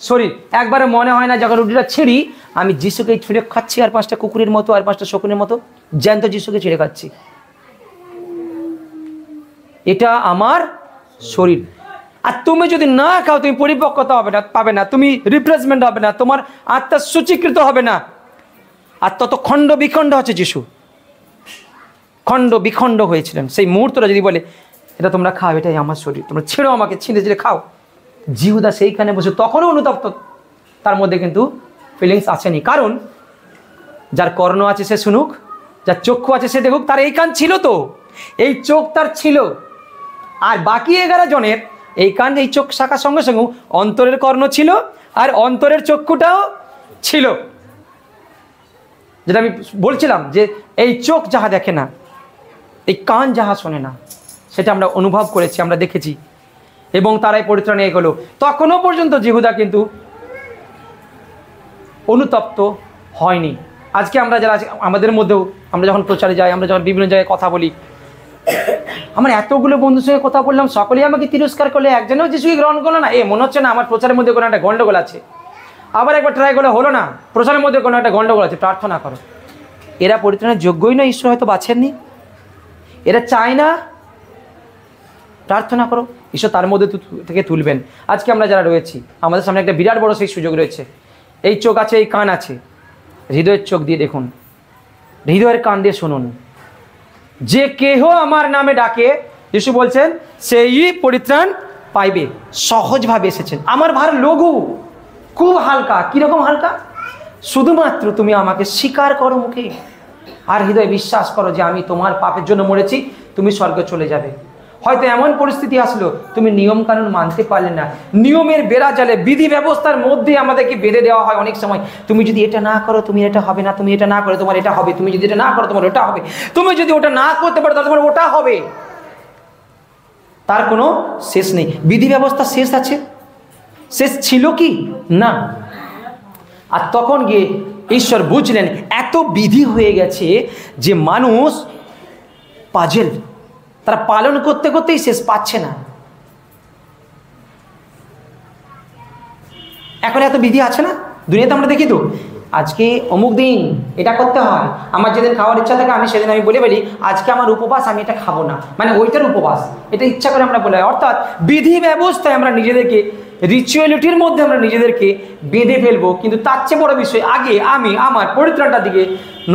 শরীর। একবারে মনে হয় না যখন রুটিটা ছিঁড়ি আমি যিশুকে ছিঁড়ে খাচ্ছি, আর 5টা কুকুরের মতো, আর 5টা শকুনের মতো জ্যান্ত যিশুকে ছিঁড়ে খাচ্ছি। এটা আমার শরীর। আর তুমি যদি না খাও তুমি পরিপক্কতা পাবে না, তুমি রিপ্লেসমেন্ট হবে না, তোমার আত্মা সূচীকৃত হবে না। আর তত খণ্ড বিখণ্ড হচ্ছে যিশু, খণ্ড বিখণ্ড হয়েছিলেন। সেই মুহূর্তটা যদি বলে এটা তোমরা খাও, এটাই আমার শরীর, তোমরা ছেড়ো আমাকে, ছিঁড়ে খাও, জিহুদা সেইখানে বসে তখনও অনুতপ্ত, তার মধ্যে কিন্তু ফিলিংস আসেনি। কারণ যার কর্ণ আছে সে শুনুক, যার চক্ষু আছে সে দেখুক। তার এই কান ছিল তো, এই চোখ তার ছিল। আর বাকি 11 জনের এই কান এই চোখ শাখার সঙ্গে সঙ্গে অন্তরের কর্ণ ছিল, আর অন্তরের চক্ষুটাও ছিল। যেটা আমি বলছিলাম যে এই চোখ যাহা দেখে না, এই কান যাহা শোনে না, সেটা আমরা অনুভব করেছি, আমরা দেখেছি। এবং তারাই পরিত্রাণে এগোলো। তখনও পর্যন্ত জিহুদা কিন্তু অনুতপ্ত হয়নি। আজকে আমরা যারা আমাদের মধ্যেও, আমরা যখন প্রচারে যাই, আমরা যখন বিভিন্ন জায়গায় কথা বলি, আমার এতগুলো বন্ধুর সঙ্গে কথা বললাম, সকলেই আমাকে তিরস্কার করলে, একজনেও যিশুকে গ্রহণ করলো না। মনে হচ্ছে না আমার প্রচারের মধ্যে কোনো একটা গন্ডগোল আছে। আবার একবার ট্রাই করলে হলো না, প্রচারের মধ্যে কোনো একটা গন্ডগোল আছে। প্রার্থনা করো, এরা পরিত্রাণের যোগ্যই না, ঈশ্বর হয়তো বাছেননি, এরা চায় না। প্রার্থনা করো, ঈশ্বর তার মধ্যে থেকে তুলবেন। আজকে আমরা যারা রয়েছি, আমাদের সামনে একটা বিরাট বড় সেই সুযোগ রয়েছে। এই চোখ আছে, এই কান আছে, হৃদয়ের চোখ দিয়ে দেখুন, হৃদয়ের কান দিয়ে শুনুন। যে কেহ আমার নামে ডাকে, যিশু বলছেন, সেই পরিত্রাণ পাইবে। সহজভাবে এসেছেন। আমার ভার লঘু, খুব হালকা। কিরকম হালকা? শুধুমাত্র তুমি আমাকে স্বীকার করো মুখে, আর হৃদয়ে বিশ্বাস করো যে আমি তোমার পাপের জন্য মরেছি, তুমি স্বর্গে চলে যাবে। হয়তো এমন পরিস্থিতি আসলো তুমি নিয়ম কানুন মানতে পারলে না, নিয়মের বেড়া জালে, বিধি ব্যবস্থার মধ্যে আমাদেরকে বেঁধে দেওয়া হয় অনেক সময়। তুমি যদি এটা না করো তুমি এটা হবে না, তুমি এটা না করো তোমার এটা হবে, তুমি যদি এটা না করো তোমার ওটা হবে, তুমি যদি ওটা না করতে পারো তাহলে তোমার ওটা হবে। তার কোনো শেষ নেই। বিধি ব্যবস্থা শেষ আছে? শেষ ছিল কি না। আর তখন গিয়ে ঈশ্বর বুঝলেন এত বিধি হয়ে গেছে যে মানুষ পাজেল, তারা পালন করতে করতেই শেষ পাচ্ছে না। এখন এত বিধি আছে না দুনিয়াতে, আমরা দেখি তো, আজকে অমুক দিন এটা করতে হয়, আমার যেদিন খাওয়ার ইচ্ছা থাকে আমি সেদিন আমি বলে ফেলি আজকে আমার উপবাস, আমি এটা খাবো না, মানে ওইটার উপবাস, এটা ইচ্ছা করে আমরা বলে। অর্থাৎ বিধি ব্যবস্থায় আমরা নিজেদেরকে, রিচুয়ালিটির মধ্যে আমরা নিজেদেরকে বেঁধে ফেলবো। কিন্তু তার চেয়ে বড় বিষয়, আগে আমি আমার পরিত্রাণটার দিকে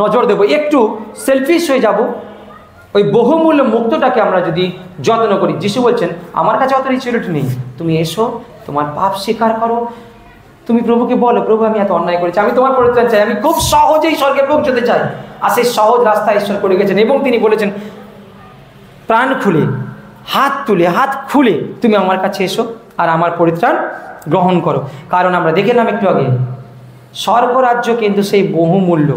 নজর দেবো, একটু সেলফিশ হয়ে যাব। ওই বহুমূল্য মুক্তটাকে আমরা যদি যত্ন করি, যিশু বলছেন আমার কাছে অত রিচুয়ালিটি নেই, তুমি এসো, তোমার পাপ স্বীকার করো, তুমি প্রভুকে বলো, প্রভু আমি এত অন্যায় করেছি, আমি তোমার পরিত্রাণ চাই, আমি খুব সহজেই স্বর্গে পৌঁছতে চাই। আর সেই সহজ রাস্তা ঈশ্বর করে গেছেন। এবং তিনি বলেছেন প্রাণ খুলে, হাত তুলে, হাত খুলে তুমি আমার কাছে এসো আর আমার পরিত্রাণ গ্রহণ করো। কারণ আমরা দেখলাম একটু আগে, স্বর্গরাজ্য কিন্তু সেই বহুমূল্য।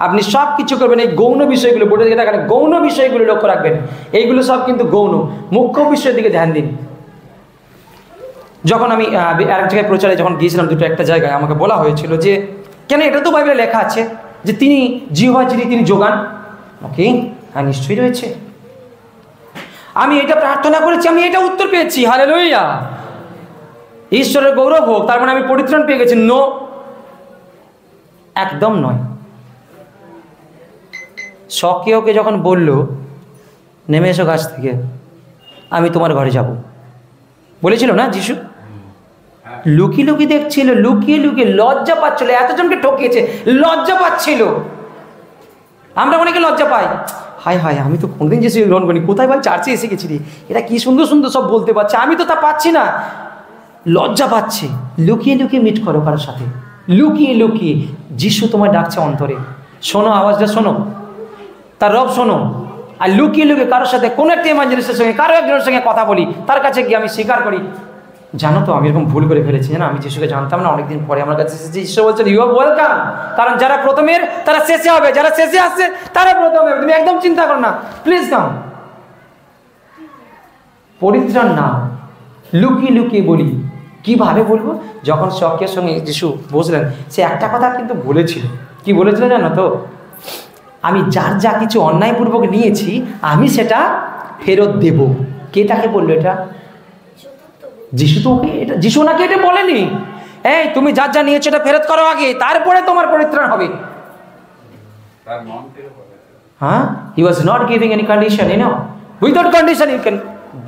আপনি সব কিছু করবেন, এই গৌণ বিষয়গুলো, বোর্ডের দিকে তাকান, গৌণ বিষয়গুলো লক্ষ্য রাখবেন। এইগুলো সব কিন্তু গৌণ, মুখ্য বিষয়ের দিকে ধ্যান দিন। যখন আমি এক জায়গায় প্রচারে যখন গিয়েছিলাম, একটা জায়গায় আমাকে বলা হয়েছিল যে কেন, এটা তো বাইবেলে লেখা আছে যে তিনি জিহ্বা যিনি, তিনি যোগান। ওকে, হ্যাঁ নিশ্চয়ই রয়েছে। আমি এটা প্রার্থনা করেছি, আমি এটা উত্তর পেয়েছি, হালেলুয়া, ঈশ্বরের গৌরব হোক, তার মানে আমি পরিত্রাণ পেয়ে গেছি। নো, একদম নয়। সকেওকে যখন বলল নেমে এসো গাছ থেকে, আমি তোমার ঘরে যাব, বলেছিল না যিশু? লুকিয়ে লুকিয়ে দেখছিল, লুকিয়ে লুকিয়ে লজ্জা পাচ্ছিল, এতজনকে ঠকিয়েছে, লজ্জা পাচ্ছিল। আমরা অনেকে লজ্জা পাই, হায় হায় আমি তো কোনোদিন যিশু গ্রহণ করিনি, কোথায় ভাই চার্চে এসে গেছি রে, এরা কি সুন্দর সুন্দর সব বলতে পারছে, আমি তো তা পাচ্ছি না। লজ্জা পাচ্ছে। লুকিয়ে লুকিয়ে মিট করো কারোর সাথে, লুকিয়ে লুকিয়ে। যিশু তোমায় ডাকছে অন্তরে, শোনো আওয়াজটা, শোনো তার রব, শোনো। আর লুকিয়ে লুকিয়ে কারোর সাথে, কোনো একটা ইমানজেলিস্টের সঙ্গে, কারো একজনের সঙ্গে কথা বলি, তার কাছে গিয়ে আমি স্বীকার করি জানো তো আমি এরকম ভুল করে ফেলেছি, জানো আমি যিশুকে জানতাম না, অনেকদিন পরে আমার কাছে এসেছি। ঈশ্বর বলছেন ইউ আর ওয়েলকাম, কারণ যারা প্রথমের তারা শেষে হবে, যারা শেষে আসছে তারা প্রথমে হবে, তুমি একদম চিন্তা করো না, প্লিজ কাম। পরিত্রাণ না, লুকিয়ে লুকিয়ে বলি। কিভাবে বলবো? যখন শখের সঙ্গে যিশু বসলেন, সে একটা কথা কিন্তু বলেছিল। কি বলেছিল জানো তো? আমি যার যা কিছু অন্যায়পূর্বক নিয়েছি আমি সেটা ফেরত দেব। কে তাকে বললো এটা? যিশু তো ওকে এটা, যিশু ওনাকে এটা বলেনি, এই তুমি যার যা নিয়েছো এটা ফেরত করো আগে, তারপরে তোমার পরিত্রাণ হবে। হ্যাঁ, he was not giving any condition, you know, without condition you can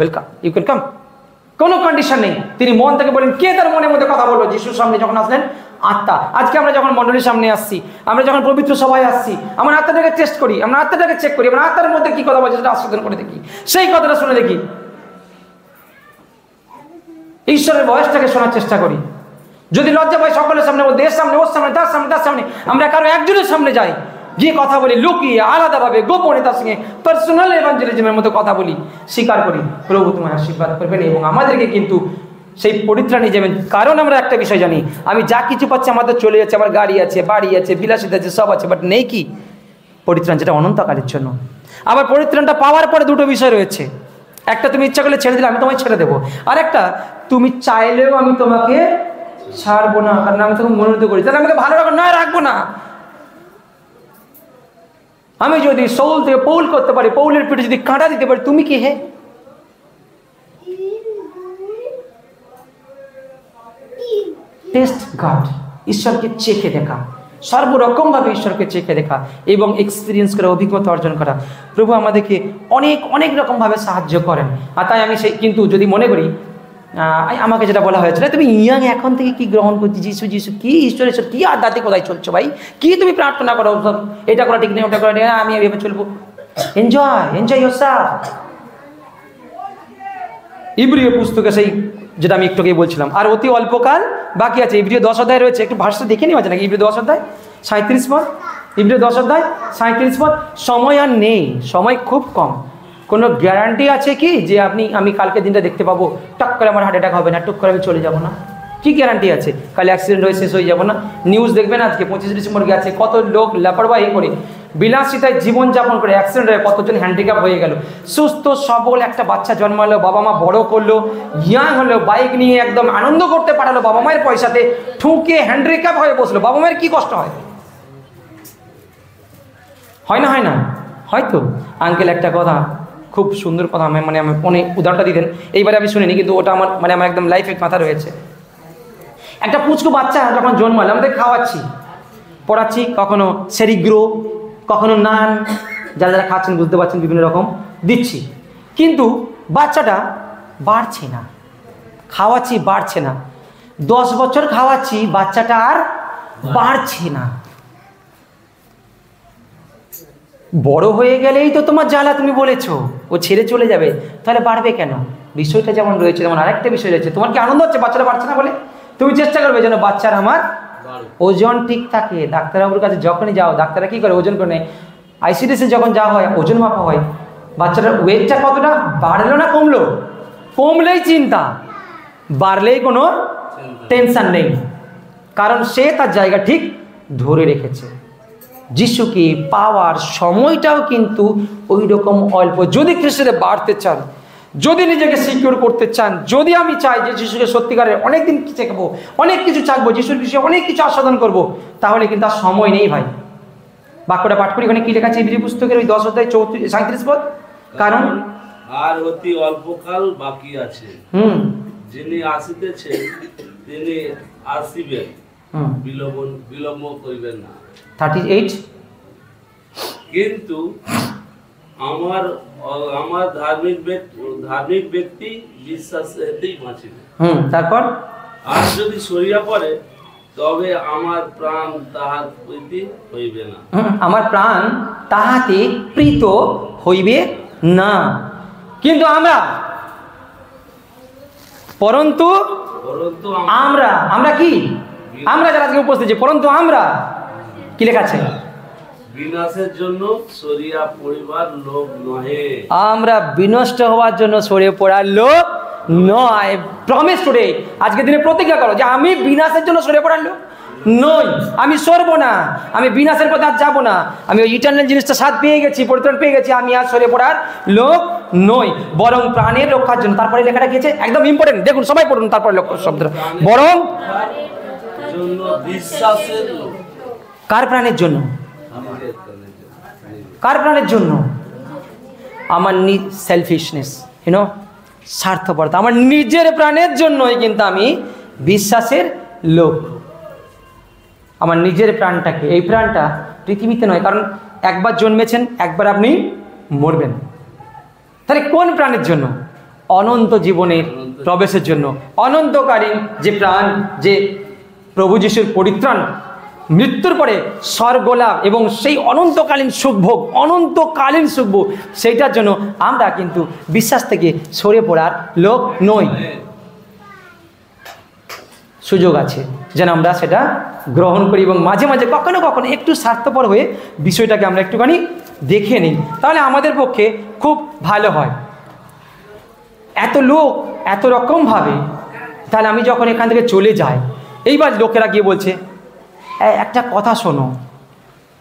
welcome, you can come, কোনো কন্ডিশন নেই। তিনি মন থেকে বলেন। কে তার মনের মধ্যে কথা বললো যিশুর সামনে যখন আসলেন? আত্মা। আজকে আমরা যখন মণ্ডলীর সামনে আসছি, আমরা যখন পবিত্র সভায় আসছি, আমরা আত্মাটাকে টেস্ট করি, আমরা আত্মাটাকে চেক করি, আমরা আত্মার মধ্যে কি কথা বলছে সেটা আস্বাদন করে দেখি, সেই কথাটা শুনে দেখি, ঈশ্বরের ভয়েসটাকে শোনার চেষ্টা করি। যদি লজ্জা পাই সকলের সামনে, বলতে এর সামনে, ওর সামনে, তার সামনে, তার সামনে, আমরা কারো একজনের সামনে যাই, গিয়ে কথা বলি, লুকিয়ে আলাদাভাবে গোপনে তার সঙ্গে পার্সোনাল এভাঞ্জেলিজমের মতো কথা বলি, স্বীকার করি, প্রভু তোমার আশীর্বাদ করবেন এবং আমাদেরকে কিন্তু সেই পরিত্রাণে যাবেন। কারণ আমরা একটা বিষয় জানি, আমি যা কিছু পাচ্ছি আমাদের চলে যাচ্ছে, আমার গাড়ি আছে, বাড়ি আছে, বিলাসিতা আছে, সব আছে, বাট নেই কি পরিত্রাণ, যেটা অনন্তকালের জন্য। আবার পরিত্রাণটা পাওয়ার পরে দুটো বিষয় রয়েছে, একটা তুমি ইচ্ছা করলে ছেড়ে দিলে আমি তোমায় ছেড়ে দেবো, আর একটা তুমি চাইলেও আমি তোমাকে ছাড়বো না, কারণ আমি তোমাকে মনোনীত করি, তাহলে আমাকে ভালো রাখবো না, রাখবো না। আমি যদি সৌল থেকে পৌল করতে পারি, পৌলের পিঠে যদি কাঁটা দিতে পারি, তুমি কি হে? টেস্ট গড, ঈশ্বরকে চেখে দেখা, সর্বরকমভাবে ঈশ্বরকে চেখে দেখা এবং এক্সপিরিয়েন্স করা, অভিজ্ঞতা অর্জন করা। প্রভু আমাদেরকে অনেক অনেক রকমভাবে সাহায্য করেন। আর তাই আমি সেই কিন্তু যদি মনে করি, আমাকে যেটা বলা হয়েছিল, তুমি ইয়াং এখন থেকে কি গ্রহণ করছি, যিশু যিশু কি ঈশ্বর ঈশ্বর কি আড্ডাতে কোথায় চলছো ভাই, কি তুমি প্রার্থনা করো, সব এটা করা ঠিক নেই, ওটা করা ঠিক নেই, আমি এভাবে চলবো। Enjoy enjoy yourself. ইব্রিয় পুস্তকে সেই যেটা আমি একটু আগে বলছিলাম, আর অতি অল্পকাল বাকি আছে। ইব্রিয় 10 অধ্যায় রয়েছে, একটু ভাষা দেখে নিও নাকি? ইব্রিয় 10 অধ্যায় 37 পদ, ইব্রিয় 10 অধ্যায় 37 পদ। সময় আর নেই, সময় খুব কম। কোনো গ্যারান্টি আছে কি যে আমি কালকে দিনটা দেখতে পাবো, টক করে আমার হার্ট অ্যাটাক হবে না, টুক করে আমি চলে যাবো না? কি গ্যারান্টি আছে? কাল অ্যাক্সিডেন্ট হয়ে শেষ হয়ে যাবো না? নিউজ দেখবেন আজকে 25 ডিসেম্বর গেছে, কত লোক লাপরবাহি করে বিলাসিতায় জীবনযাপন করে অ্যাক্সিডেন্ট হয়ে কতজন হ্যান্ডিক্যাপ হয়ে গেল। সুস্থ সবল একটা বাচ্চা জন্মালো, বাবা মা বড় করলো, ইয়াং হলো, বাইক নিয়ে একদম আনন্দ করতে পারলো, বাবা মায়ের পয়সাতে ঠুকে হ্যান্ডিক্যাপ হয়ে বসলো। বাবা মায়ের কি কষ্ট হয়? হয় না? হয় না? হয়তো আঙ্কেল একটা কথা, খুব সুন্দর কথা, আমি অনেক উদাহরণটা দিতেন, এইবারে আমি শুনিনি, কিন্তু ওটা আমার একদম লাইফে মাথা রয়েছে। একটা পুচকু বাচ্চা যখন জন্মালো, আমাদের খাওয়াচ্ছি, পড়াচ্ছি, কখনো সেরিগ্রো, কখনো নান, যারা যারা খাচ্ছেন বুঝতে পারছেন, বিভিন্ন রকম দিচ্ছি, কিন্তু বাচ্চাটা বাড়ছে না, খাওয়াচ্ছি বাড়ছে না। 10 বছর খাওয়াচ্ছি, বাচ্চাটা আর বাড়ছে না। বড় হয়ে গেলেই তো তোমার জ্বালা, তুমি বলেছো ও ছেড়ে চলে যাবে, তাহলে বাড়বে কেন? বিষয়টা যেমন রয়েছে, যেমন আরেকটা বিষয় রয়েছে, তোমার কি আনন্দ হচ্ছে বাচ্চাটা বাড়ছে না বলে? তুমি চেষ্টা করবে যেন বাচ্চার আমার ওজন ঠিক থাকে। ডাক্তারবাবুর কাছে যখনই যাও, ডাক্তাররা কি করে? ওজন করে নেয়। আইসিডিসি যখন যাওয়া হয়, ওজন মাপা হয়, বাচ্চাটার ওয়েটটা কতটা বাড়লো না কমলো? কমলেই চিন্তা, বাড়লেই কোনো টেনশন নেই, কারণ সে তার জায়গা ঠিক ধরে রেখেছে। যিশুকে পাওয়ার সময়টাও কিন্তু ওই রকম অল্প। যদি খ্রিস্টে বাড়তে চান, যদি নিজেকে সিকিউর করতে চান, যদি আমি চাই যে যিশুকে সত্যিকারের অনেক দিন চেখবো, অনেক কিছু চাকবো, যিশুর বিষয়ে অনেক কিছু আস্বাদন করব, তাহলে কিন্তু আর সময় নেই ভাই। বাক্যটা পাঠ করি, ওখানে কি লেখা আছে? ইব্রিয় পুস্তকের ওই 10 অধ্যায় 37 পদ। কারণ আর অতি অল্পকাল বাকি আছে, যিনি আসিতেছেন তিনি আসিবেন, বিলম্ব করিবেন না। 38। কিন্তু আমার ধার্মিক ব্যক্তি বিশ্বাসেতেই বাঁচিবে। তারপর আর যদি সরিয়া পড়ে, তবে আমার প্রাণ তাহার প্রীতি হইবে না। আমার প্রাণ তাহাতে প্রীত হইবে না। কিন্তু পরন্তু আমরা কি? আমরা যারা আজকে উপস্থিত, পরন্তু আমরা কি লেখা আছে? বিনাশের জন্য সরিয়া পড়িবার লোক নহে। আমরা বিনষ্ট হওয়ার জন্য সরে পড়ার লোক নো আই প্রমিস টুডে, আজকের দিনে প্রতিজ্ঞা করো যে আমি বিনাশের জন্য সরে পড়ার লোক নই, আমি সরবো না, আমি বিনাশের পথে আর যাবো না, আমি ওই ইটারনাল জিনিসটা স্বাদ পেয়ে গেছি, পরিত্রাণ পেয়ে গেছি, আমি আর সরে পড়ার লোক নই, বরং প্রাণের রক্ষার জন্য। তারপরে লেখাটা গিয়েছে একদম ইম্পর্টেন্ট, দেখুন সবাই পড়ুন তারপরে লক্ষ্য শব্দটা, বরং জন্য বিশ্বাসের লোক। কার প্রাণের জন্য? কার প্রাণের জন্য? আমার সেলফিশনেস, ইউনো, স্বার্থপরতা, আমার নিজের প্রাণের জন্যই কিন্তু আমি বিশ্বাসের লোক। আমার নিজের প্রাণটাকে, এই প্রাণটা পৃথিবীতে নয়, কারণ একবার জন্মেছেন, একবার আপনি মরবেন। তাহলে কোন প্রাণের জন্য? অনন্ত জীবনের প্রবেশের জন্য, অনন্তকালীন যে প্রাণ, যে প্রভু যিশুর পরিত্রাণ, মৃত্যুর পরে স্বর্গলাভ এবং সেই অনন্তকালীন সুখভোগ, অনন্তকালীন সুখভোগ, সেইটার জন্য আমরা কিন্তু বিশ্বাস থেকে সরে পড়ার লোক নই। সুযোগ আছে যেন আমরা সেটা গ্রহণ করি এবং মাঝে মাঝে কখনো কখনো একটু স্বার্থপর হয়ে বিষয়টাকে আমরা একটুখানি দেখে নিই, তাহলে আমাদের পক্ষে খুব ভালো হয়। এত লোক এত রকমভাবে, তাহলে আমি যখন এখান থেকে চলে যাই, এইবার লোকেরা গিয়ে বলছে একটা কথা শোনো,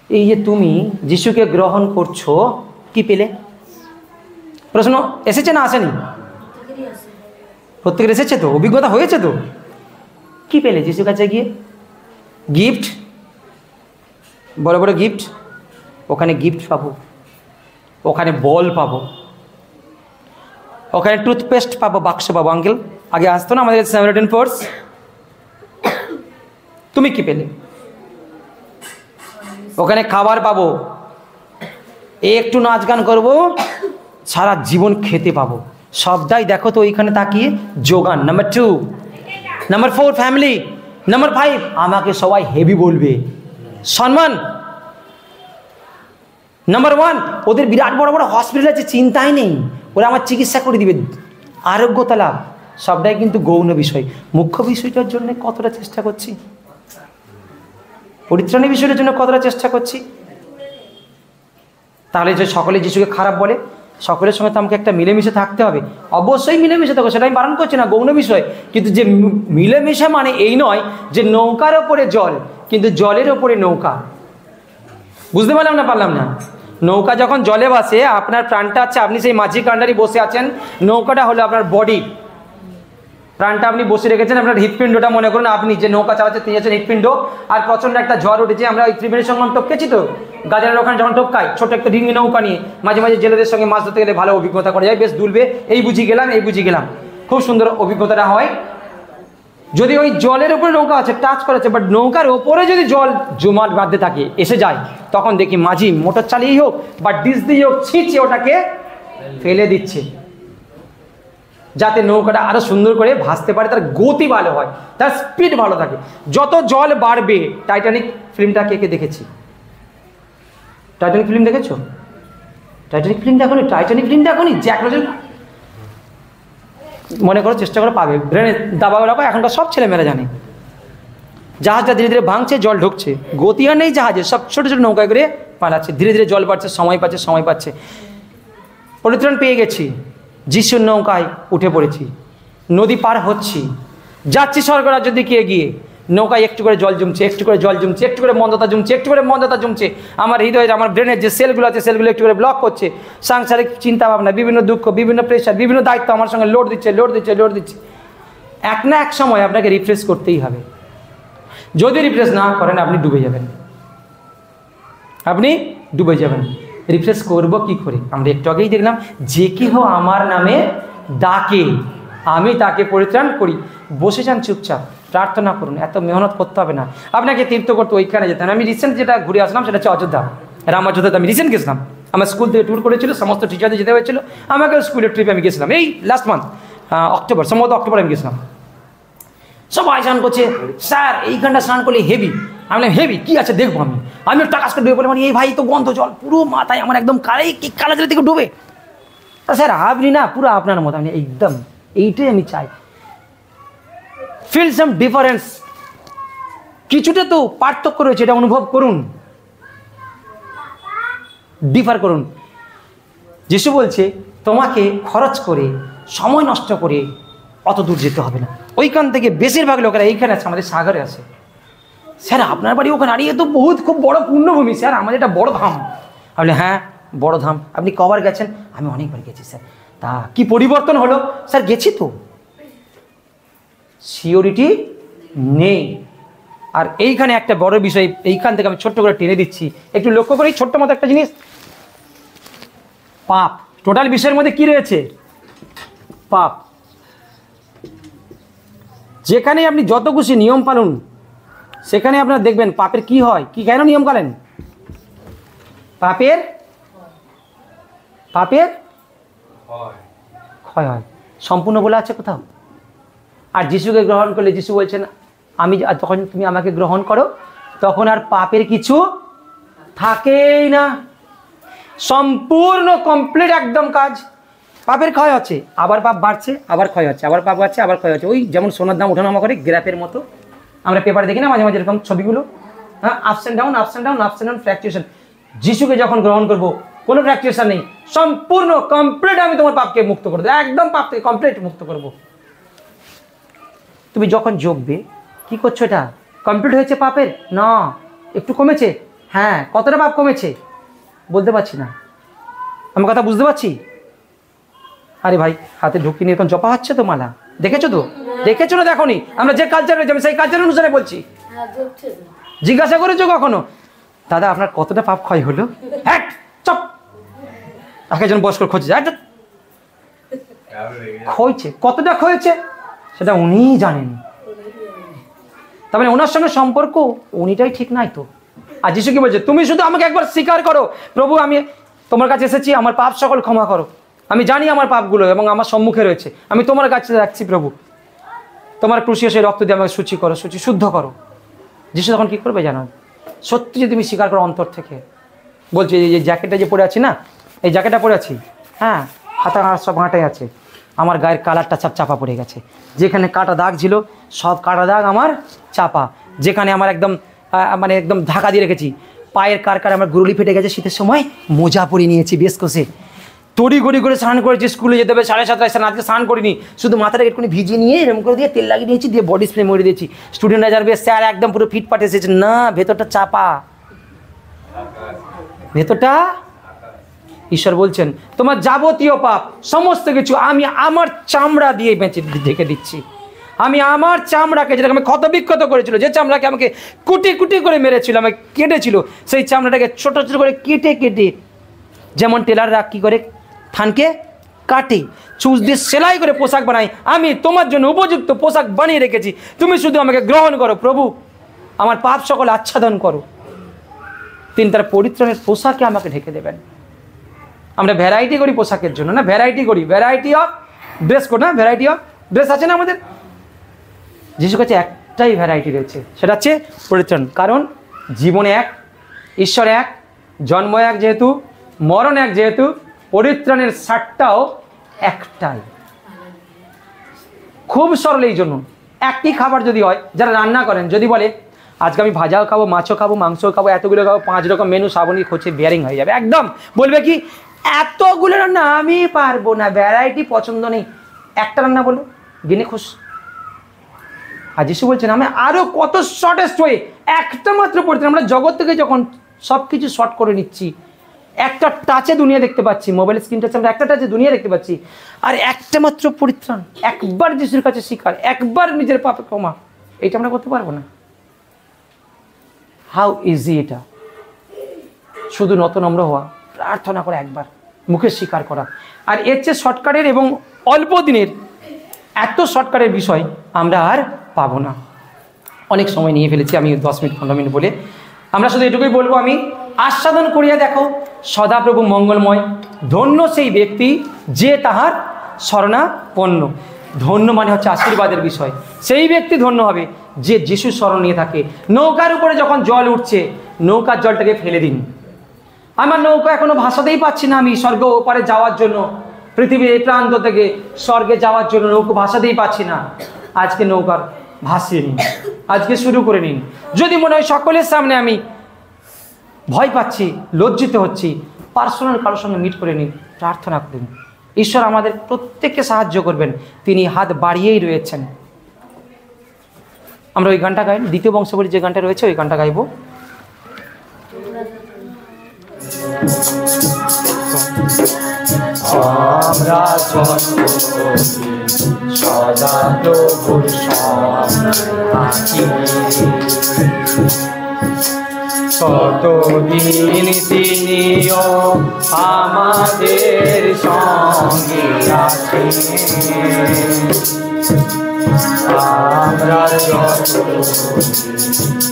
এই যে তুমি যিশুকে গ্রহণ করছো, কি পেলে? প্রশ্ন এসেছে না আসেনি? প্রত্যেকের এসেছে তো, অভিজ্ঞতা হয়েছে তো। কি পেলে যিশুর কাছে গিয়ে? গিফট, বড় বড় গিফট। ওখানে গিফট পাবো, ওখানে বল পাবো, ওখানে টুথপেস্ট পাবো, বাক্স পাবো। আঙ্কেল আগে আসতো না আমাদের স্যামারিটান পার্স। তুমি কি পেলে? ওখানে খাবার পাবো, একটু নাচ গান করবো, সারা জীবন খেতে পাবো। সবটাই দেখো তো ওইখানে তাকিয়ে যোগান। নাম্বার 2, নাম্বার 4 ফ্যামিলি, নাম্বার 5 আমাকে সবাই হেভি বলবে, সম্মান। নাম্বার 1 ওদের বিরাট বড় বড় হসপিটাল আছে, চিন্তাই নেই, ওরা আমার চিকিৎসা করে দিবে, আরোগ্যতা লাভ। সবটাই কিন্তু গৌণ বিষয়। মুখ্য বিষয়টার জন্য কতটা চেষ্টা করছি, পরিত্রাণের বিষয়টার জন্য কতটা চেষ্টা করছি। তাহলে যে সকলে যিশুকে খারাপ বলে, সকলের সঙ্গে তো আমাকে একটা মিলেমিশে থাকতে হবে। অবশ্যই মিলেমিশে থাকো, সেটা আমি বারণ করছি না, গৌণ বিষয়। কিন্তু যে মিলেমিশে মানে এই নয় যে নৌকার ওপরে জল কিন্তু জলের ওপরে নৌকা। বুঝতে পারলাম না? পারলাম না? নৌকা যখন জলে ভাসে, আপনার প্রাণটা আছে, আপনি সেই মাঝি কান্ডারি বসে আছেন, নৌকাটা হলো আপনার বডি, প্রাণটা আপনি বসে রেখেছেন, আপনার হৃৎপিণ্ডটা মনে করুন আপনি যে নৌকা চালাচ্ছেন তিনি আছেন হৃৎপিণ্ড। আর প্রচণ্ড একটা ঝড় উঠেছে, আমরা ওই ত্রিবেণী সঙ্গম টপকেছি তো, গাজারের ওখানে যখন টপকাই, ছোট একটা ডিঙ্গি নৌকা নিয়ে মাঝে মাঝে জেলেদের সঙ্গে মাছ ধরতে গেলে ভালো অভিজ্ঞতা করা যায়, বেশ দুলবে, এই বুঝি গেলাম, এই বুঝি গেলাম, খুব সুন্দর অভিজ্ঞতাটা হয়। যদি ওই জলের উপরে নৌকা আছে, টাচ করেছে, বাট নৌকার ওপরে যদি জল জমাট বাঁধতে থাকে, এসে যায়, তখন দেখি মাঝি মোটর চালিয়েই হোক বা ডিস দিয়ে হোক ছিঁচে ওটাকে ফেলে দিচ্ছে, যাতে নৌকাটা আরো সুন্দর করে ভাসতে পারে, তার গতি ভালো হয়, তার স্পিড ভালো থাকে। যত জল বাড়বে, টাইটানিক ফিল্মটা কে কে দেখেছি? টাইটানিক ফিল্ম দেখেছো? টাইটানিক ফিল্ম দেখোনি? টাইটানিক ফিল্ম দেখোনি? জ্যাক রোজের মনে করো, চেষ্টা করে পাবে, ব্রেনে দাবাও রাখো, এখনকার সব ছেলেমেয়েরা জানে। জাহাজটা ধীরে ধীরে ভাঙছে, জল ঢুকছে, গতি আর নেই জাহাজে, সব ছোটো ছোটো নৌকায় করে পালাচ্ছে, ধীরে ধীরে জল বাড়ছে, সময় পাচ্ছে, সময় পাচ্ছে, পরিত্রাণ পেয়ে গেছি, যিশুর নৌকায় উঠে পড়েছি, নদী পার হচ্ছি, যাচ্ছি স্বর্গরাজ্যের দিকে এগিয়ে। নৌকায় একটু করে জল জমছে, একটু করে জল জমছে, একটু করে মন্দতা জমছে, একটু করে মন্দতা জমছে। আমার হৃদয়ে, আমার ব্রেনের যে সেলগুলো আছে, সেলগুলো একটু করে ব্লক করছে। সাংসারিক চিন্তা ভাবনা, বিভিন্ন দুঃখ, বিভিন্ন প্রেশার, বিভিন্ন দায়িত্ব আমার সঙ্গে লোড দিচ্ছে, লোড দিচ্ছে, লোড দিচ্ছে। এক না এক সময় আপনাকে রিফ্রেশ করতেই হবে। যদি রিফ্রেশ না করেন, আপনি ডুবে যাবেন, আপনি ডুবে যাবেন। রিফ্রেশ করবো কি করে? আমরা একটু আগেই দেখলাম, যে কেহ আমার নামে ডাকে আমি তাকে পরিত্রাণ করি। বসে যান চুপচাপ, প্রার্থনা করুন, এত মেহনত করতে হবে না। আপনাকে তীর্থ করতে ওইখানে যেতে হবে। আমি রিসেন্ট যেটা ঘুরে আসলাম সেটা হচ্ছে অযোধ্যা, রাম অযোধ্যাতে আমি রিসেন্ট গেছিলাম। আমার স্কুল থেকে ট্যুর করেছিল, সমস্ত টিচারদের যেতে হয়েছিল, আমাকে স্কুলের ট্রিপে আমি গেছিলাম, এই লাস্ট মান্থ অক্টোবর, সম্ভবত অক্টোবরে আমি গেছিলাম। সবাই স্নান করছে, স্যার এইখানটা স্নান করলে হেভি। আমি বললাম হেভি কী আছে দেখবো। আমি টাকাস করে ডুবে পড়ে, মানে এই ভাই তো গন্ধ জল, পুরো মাথায় আমার একদম কালা জলের থেকে ডুবে। স্যার আপনি না পুরো আপনার মতো, আমি একদম এইটাই আমি চাই। ফিল সাম ডিফারেন্স, কিছুটা তো পার্থক্য রয়েছে, এটা অনুভব করুন, ডিফার করুন। যিশু বলছে তোমাকে খরচ করে, সময় নষ্ট করে অত দূর যেতে হবে না, ওইখান থেকে বেশিরভাগ লোকেরা এইখানে আছে, আমাদের সাগরে আছে। স্যার আপনার বাড়ি ওখানে? আরে এ তো বহুত খুব বড় পূর্ণভূমি স্যার, আমাদের এটা বড় ধাম। আমি বলি হ্যাঁ বড় ধাম, আপনি কবার গেছেন? আমি অনেকবার গেছি স্যার। তা কি পরিবর্তন হলো? স্যার গেছি তো, সিওরিটি নেই। আর এইখানে একটা বড় বিষয়, এইখান থেকে আমি ছোট্ট করে টেনে দিচ্ছি, একটু লক্ষ্য করি ছোট্ট মতো একটা জিনিস। পাপ, টোটাল বিষয়ের মধ্যে কি রয়েছে? পাপ। যেখানে আপনি যত খুশি নিয়ম পালন, সেখানে আপনারা দেখবেন পাপের কি হয়, কি কেন নিয়ম পালেন? পাপের ক্ষয় হয়, সম্পূর্ণ বলে আছে কোথাও? আর যিশুকে গ্রহণ করলে যিশু বলছেন আমি তখন তুমি আমাকে গ্রহণ করো, তখন আর পাপের কিছু থাকেই না, সম্পূর্ণ কমপ্লিট একদম কাজ। পাপের ক্ষয় হচ্ছে, আবার পাপ বাড়ছে, আবার ক্ষয় হচ্ছে, আবার পাপ বাড়ছে, আবার ক্ষয় হচ্ছে। ওই যেমন সোনার দাম ওঠানামা করে গ্রাফের মতো, আমরা পেপারে দেখি না মাঝে মাঝে এরকম ছবিগুলো, হ্যাঁ, ups and down, ups and down, ups and down, fluctuation. যিশুকে যখন গ্রহণ করবো কোনো ফ্ল্যাকচুয়েশন নেই, সম্পূর্ণ কমপ্লিট আমি তোমার পাপকে মুক্ত করে দেবো, একদম পাপ থেকে কমপ্লিট মুক্ত করবো। তুমি যখন যোগবে কি করছো? এটা কমপ্লিট হয়েছে পাপের? না, একটু কমেছে। হ্যাঁ, কতটা পাপ কমেছে বলতে পারছি না, আমি কথা বুঝতে পারছি? আরে ভাই হাতে ঢুকিয়ে নিয়ে এখন জপা হচ্ছে তো মালা, দেখেছো তো? দেখেছো না দেখোনি? আমরা যে কালচার রয়েছে আমি সেই কালচার অনুসারে বলছি। জিজ্ঞাসা করেছো কখনো দাদা আপনার কতটা পাপ ক্ষয় হলো? হ্যাঁ চপ, একজন বয়স্ক খোঁজে ক্ষয়ছে, কতটা ক্ষয়েছে সেটা উনিই জানেন। তার মানে ওনার সঙ্গে সম্পর্ক উনিটাই ঠিক নাই তো। আর যিশু কি বলছে? তুমি শুধু আমাকে একবার স্বীকার করো, প্রভু আমি তোমার কাছে এসেছি, আমার পাপ সকল ক্ষমা করো, আমি জানি আমার পাপগুলো এবং আমার সম্মুখে রয়েছে, আমি তোমার কাছে রাখছি প্রভু, তোমার ক্রুশে সেই রক্ত দিয়ে আমাকে শুচি করো, শুদ্ধ করো। যিশু তখন কি করবে জানো? সত্যি যদি তুমি স্বীকার করো অন্তর থেকে, বলছি এই জ্যাকেটটা যে পরে আছি না, এই জ্যাকেটটা পরে আছি, হ্যাঁ হাতা সব হাঁটাই আছে, আমার গায়ের কালারটা সব চাপা পড়ে গেছে, যেখানে কাটা দাগ ছিল সব কাটা দাগ আমার চাপা, যেখানে আমার একদম মানে একদম ঢাকা দিয়ে রেখেছি, পায়ের কার আমার গুরুলি ফেটে গেছে, শীতের সময় মোজা পরে নিয়েছি বেশ কষে, তড়ি গড়ি করে স্নান করেছি, স্কুলে যেতে হবে 7:30 স্নান, আজকে স্নান করিনি, শুধু মাথাটা একটুখানি ভিজিয়ে নিয়ে এরকম করে দিয়ে তেল লাগিয়ে নিয়েছি, দিয়ে বডি স্প্রে মরে দিয়েছি। স্টুডেন্টরা যাবে স্যার একদম পুরো ফিটফাট এসেছে, না ভেতরটা চাপা, ভেতরটা। ঈশ্বর বলছেন তোমার যাবতীয় পাপ সমস্ত কিছু আমি আমার চামড়া দিয়ে বেঁচে ঢেকে দিচ্ছি, আমি আমার চামড়াকে, যেটাকে আমি ক্ষতবিক্ষত করেছিল, যে চামড়াকে আমাকে কুটি কুটি করে মেরেছিল, আমাকে কেটেছিল, সেই চামড়াটাকে ছোট ছোট করে কেটে কেটে, যেমন টেলাররা কী করে থানকে কাটে, চুজ দিয়ে সেলাই করে পোশাক বানাই, আমি তোমার জন্য উপযুক্ত পোশাক বানিয়ে রেখেছি, তুমি শুধু আমাকে গ্রহণ করো প্রভু, আমার পাপ সকল আচ্ছাদন করো। তিনি তার পরিত্রাণের পোশাকে আমাকে ঢেকে দেবেন। আমরা ভ্যারাইটি করি পোশাকের জন্য না, ভ্যারাইটি করি, ভ্যারাইটি অফ ড্রেস কোড না, ভ্যারাইটি অফ ড্রেস আছে না আমাদের। যিশুর কাছে একটাই ভ্যারাইটি রয়েছে, সেটা হচ্ছে পরিত্রাণ। কারণ জীবন এক, ঈশ্বর এক, জন্ম এক যেহেতু, মরণ এক যেহেতু, পরিত্রাণের স্বাদটাও একটাই। খুব সরল এই জন্য, একই খাবার যদি হয়, যারা রান্না করেন যদি বলে আজকে আমি ভাজাও খাবো, মাছও খাবো, মাংসও খাবো, এতগুলো খাবো, 5 রকম মেনু শ্রাবণী খোঁজে বিয়ারিং হয়ে যাবে একদম, বলবে কি এতগুলো রান্না আমি পারবো না, ভ্যারাইটি পছন্দ নেই, একটা রান্না বলো গিনে খুশ। আর যিশু বলছেন আমি আরো কত শর্টেস্ট ওয়ে, একটা মাত্র পরিত্রাণ। আমরা জগৎ থেকে যখন সব কিছু শর্ট করে নিচ্ছি, একটা টাচে দুনিয়া দেখতে পাচ্ছি, মোবাইল স্ক্রিন টাচে আমরা একটা টাচে দুনিয়া দেখতে পাচ্ছি, আর একটা মাত্র পরিত্রাণ, একবার যিশুর কাছে স্বীকার, একবার নিজের পাপে ক্ষমা, এটা আমরা করতে পারবো না। হাউ ইজি এটা, শুধু নম্র হওয়া, প্রার্থনা করা, একবার মুখে স্বীকার করা। আর এর চেয়ে শর্টকাটের এবং অল্প দিনের এত শর্টকাটের বিষয় আমরা আর পাবো না। অনেক সময় নিয়ে ফেলেছি আমি, 10 মিনিট 15 মিনিট বলে। আমরা শুধু এটুকুই বলবো, আমি আস্বাদন করিয়া দেখো সদাপ্রভু মঙ্গলময়, ধন্য সেই ব্যক্তি যে তাহার শরণাপন্ন। ধন্য মানে হচ্ছে আশীর্বাদের বিষয়, সেই ব্যক্তি ধন্য হবে যে যিশুর শরণ নিয়ে থাকে। নৌকার উপরে যখন জল উঠছে, নৌকার জলটাকে ফেলে দিন। আমার নৌকা এখনো ভাসাতেই পাচ্ছি না, আমি স্বর্গ ওপারে যাওয়ার জন্য, পৃথিবীর এই প্রান্ত থেকে স্বর্গে যাওয়ার জন্য নৌকা ভাসাতেই পাচ্ছি না, আজকে নৌকার ভাসিয়ে নিন, আজকে শুরু করে নিন। যদি মনে হয় সকলের সামনে আমি ভয় পাচ্ছি, লজ্জিত হচ্ছি, পার্সোনাল কারোর সঙ্গে মিট করে নিন, প্রার্থনা করুন, ঈশ্বর আমাদের প্রত্যেককে সাহায্য করবেন, তিনি হাত বাড়িয়েই রয়েছেন। আমরা ওই গানটা গাই, দ্বিতীয় বংশাবলী যে গানটা রয়েছে ওই গানটা গাইব। আমরা সদা প্রভুর কতদিন তিনিও আমাদের সঙ্গে আছেন, আমরা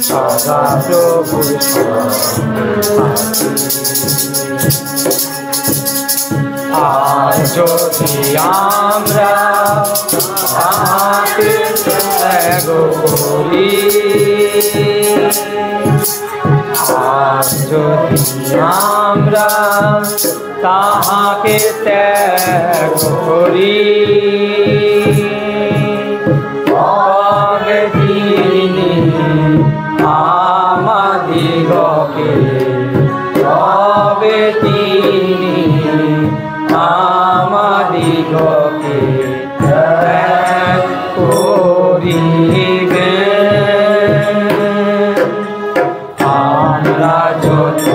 সদা প্রভুর আর যদি আমরা তাকে ত্যাগ করি, আর যদি আমরা তাহাকে ত্যাগ করি, তবে তিনি আমাদিগকে, তবে তিনি আমাদিগকে ত্যাগ করিবেন। আমরা যত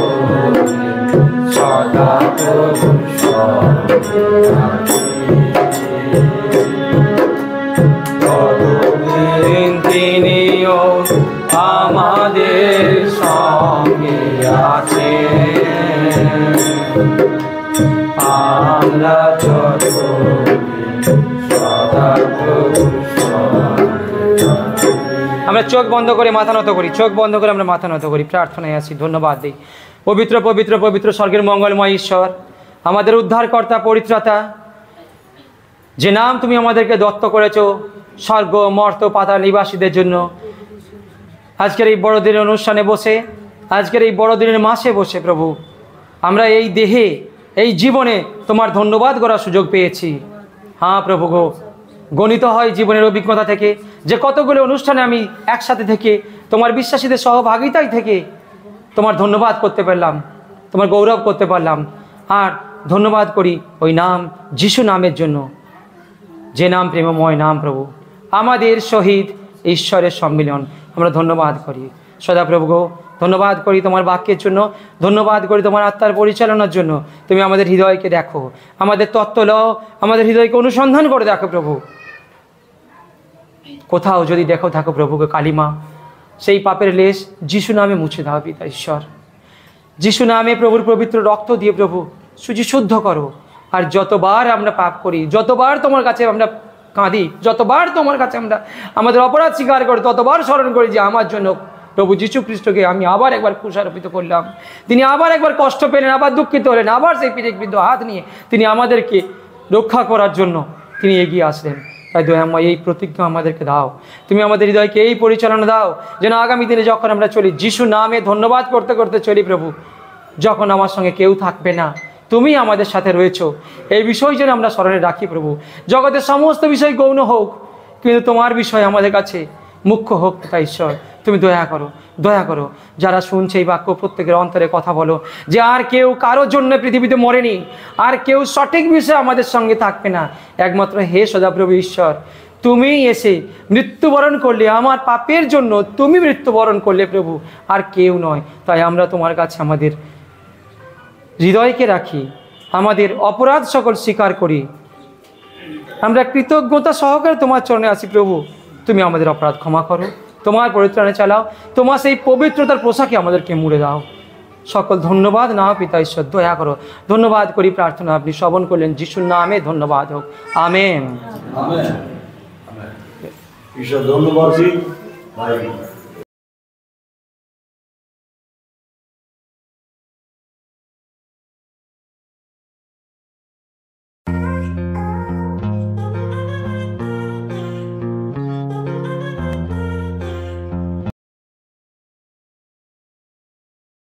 সদা প্রভুর ততদিন তিনিও আমাদের সঙ্গে আছেন, আমরা যত সদা প্রভুর। আমরা চোখ বন্ধ করে মাথা নত করি, চোখ বন্ধ করে আমরা মাথা নত করি, প্রার্থনায় আছি, ধন্যবাদ দিই। পবিত্র পবিত্র পবিত্র স্বর্গের মঙ্গলময় ঈশ্বর, আমাদের উদ্ধারকর্তা, পরিত্রাতা, যে নাম তুমি আমাদেরকে দত্ত করেছ স্বর্গ মর্ত পাতাল নিবাসীদের জন্য, আজকের এই বড়দিনের অনুষ্ঠানে বসে, আজকের এই বড়দিনের মাসে বসে প্রভু, আমরা এই দেহে এই জীবনে তোমার ধন্যবাদ করার সুযোগ পেয়েছি। হ্যাঁ প্রভু গো, গণিত হয় জীবনের অভিজ্ঞতা থেকে যে কতগুলো অনুষ্ঠানে আমি একসাথে থেকে তোমার বিশ্বাসীদের সহভাগিতায় থেকে তোমার ধন্যবাদ করতে পারলাম, তোমার গৌরব করতে পারলাম। আর ধন্যবাদ করি ওই নাম যিশু নামের জন্য, যে নাম প্রেমময় নাম প্রভু, আমাদের শহীদ ঈশ্বরের সম্মিলন। আমরা ধন্যবাদ করি সদাপ্রভু গো, ধন্যবাদ করি তোমার বাক্যের জন্য, ধন্যবাদ করি তোমার আত্মার পরিচালনার জন্য। তুমি আমাদের হৃদয়কে দেখো, আমাদের তত্ত্ব লও, আমাদের হৃদয়কে অনুসন্ধান করে দেখো প্রভু। কোথাও যদি দেখো থাকো প্রভুকে কালিমা, সেই পাপের লেশ যিশু নামে মুছে দাও পিতা ঈশ্বর। যিশু নামে প্রভুর পবিত্র রক্ত দিয়ে প্রভু শুদ্ধ করো। আর যতবার আমরা পাপ করি, যতবার তোমার কাছে আমরা কাঁদি, যতবার তোমার কাছে আমরা আমাদের অপরাধ স্বীকার করি, ততবার স্মরণ করি যে আমার জন্য প্রভু যীশু খ্রিস্টকে আমি আবার একবার কুশারোপিত করলাম, তিনি আবার একবার কষ্ট পেলেন, আবার দুঃখিত হলেন, আবার সেই পিতৃবৃদ্ধ হাত নিয়ে তিনি আমাদেরকে রক্ষা করার জন্য তিনি এগিয়ে আসলেন। তাই দয়াময় এই প্রতিজ্ঞা আমাদেরকে দাও, তুমি আমাদের হৃদয়কে এই পরিচালনা দাও যেন আগামী দিনে যখন আমরা চলি যিশু নামে ধন্যবাদ করতে করতে চলি প্রভু, যখন আমার সঙ্গে কেউ থাকবে না তুমি আমাদের সাথে রয়েছো, এই বিষয় যেন আমরা স্মরণে রাখি প্রভু। জগতের সমস্ত বিষয় গৌণ হোক, কিন্তু তোমার বিষয় আমাদের কাছে মুখ্য হোক। তাই ঈশ্বর তুমি দয়া করো, দয়া করো। যারা শুনছে এই বাক্য প্রত্যেকের অন্তরে কথা বলো যে আর কেউ কারোর জন্য পৃথিবীতে মরেনি, আর কেউ সঠিক বিষয়ে আমাদের সঙ্গে থাকবে না, একমাত্র হে সদাপ্রভু ঈশ্বর তুমি এসে মৃত্যুবরণ করলে, আমার পাপের জন্য তুমি মৃত্যুবরণ করলে প্রভু, আর কেউ নয়। তাই আমরা তোমার কাছে আমাদের হৃদয়কে রাখি, আমাদের অপরাধ সকল স্বীকার করি, আমরা কৃতজ্ঞতা সহকারে তোমার চরণে আসি প্রভু। তুমি আমাদের অপরাধ ক্ষমা করো, তোমার পরিত্রাণে চালাও, তোমার সেই পবিত্রতার পোশাকে আমাদেরকে মুড়ে দাও। সকল ধন্যবাদ নাও পিতা ঈশ্বর, দয়া করো। ধন্যবাদ করি, প্রার্থনা আপনি শ্রবণ করলেন যিশুর নামে, ধন্যবাদ হোক, আমেন। আমেন। ঈশ্বর ধন্যবাদ ভাই।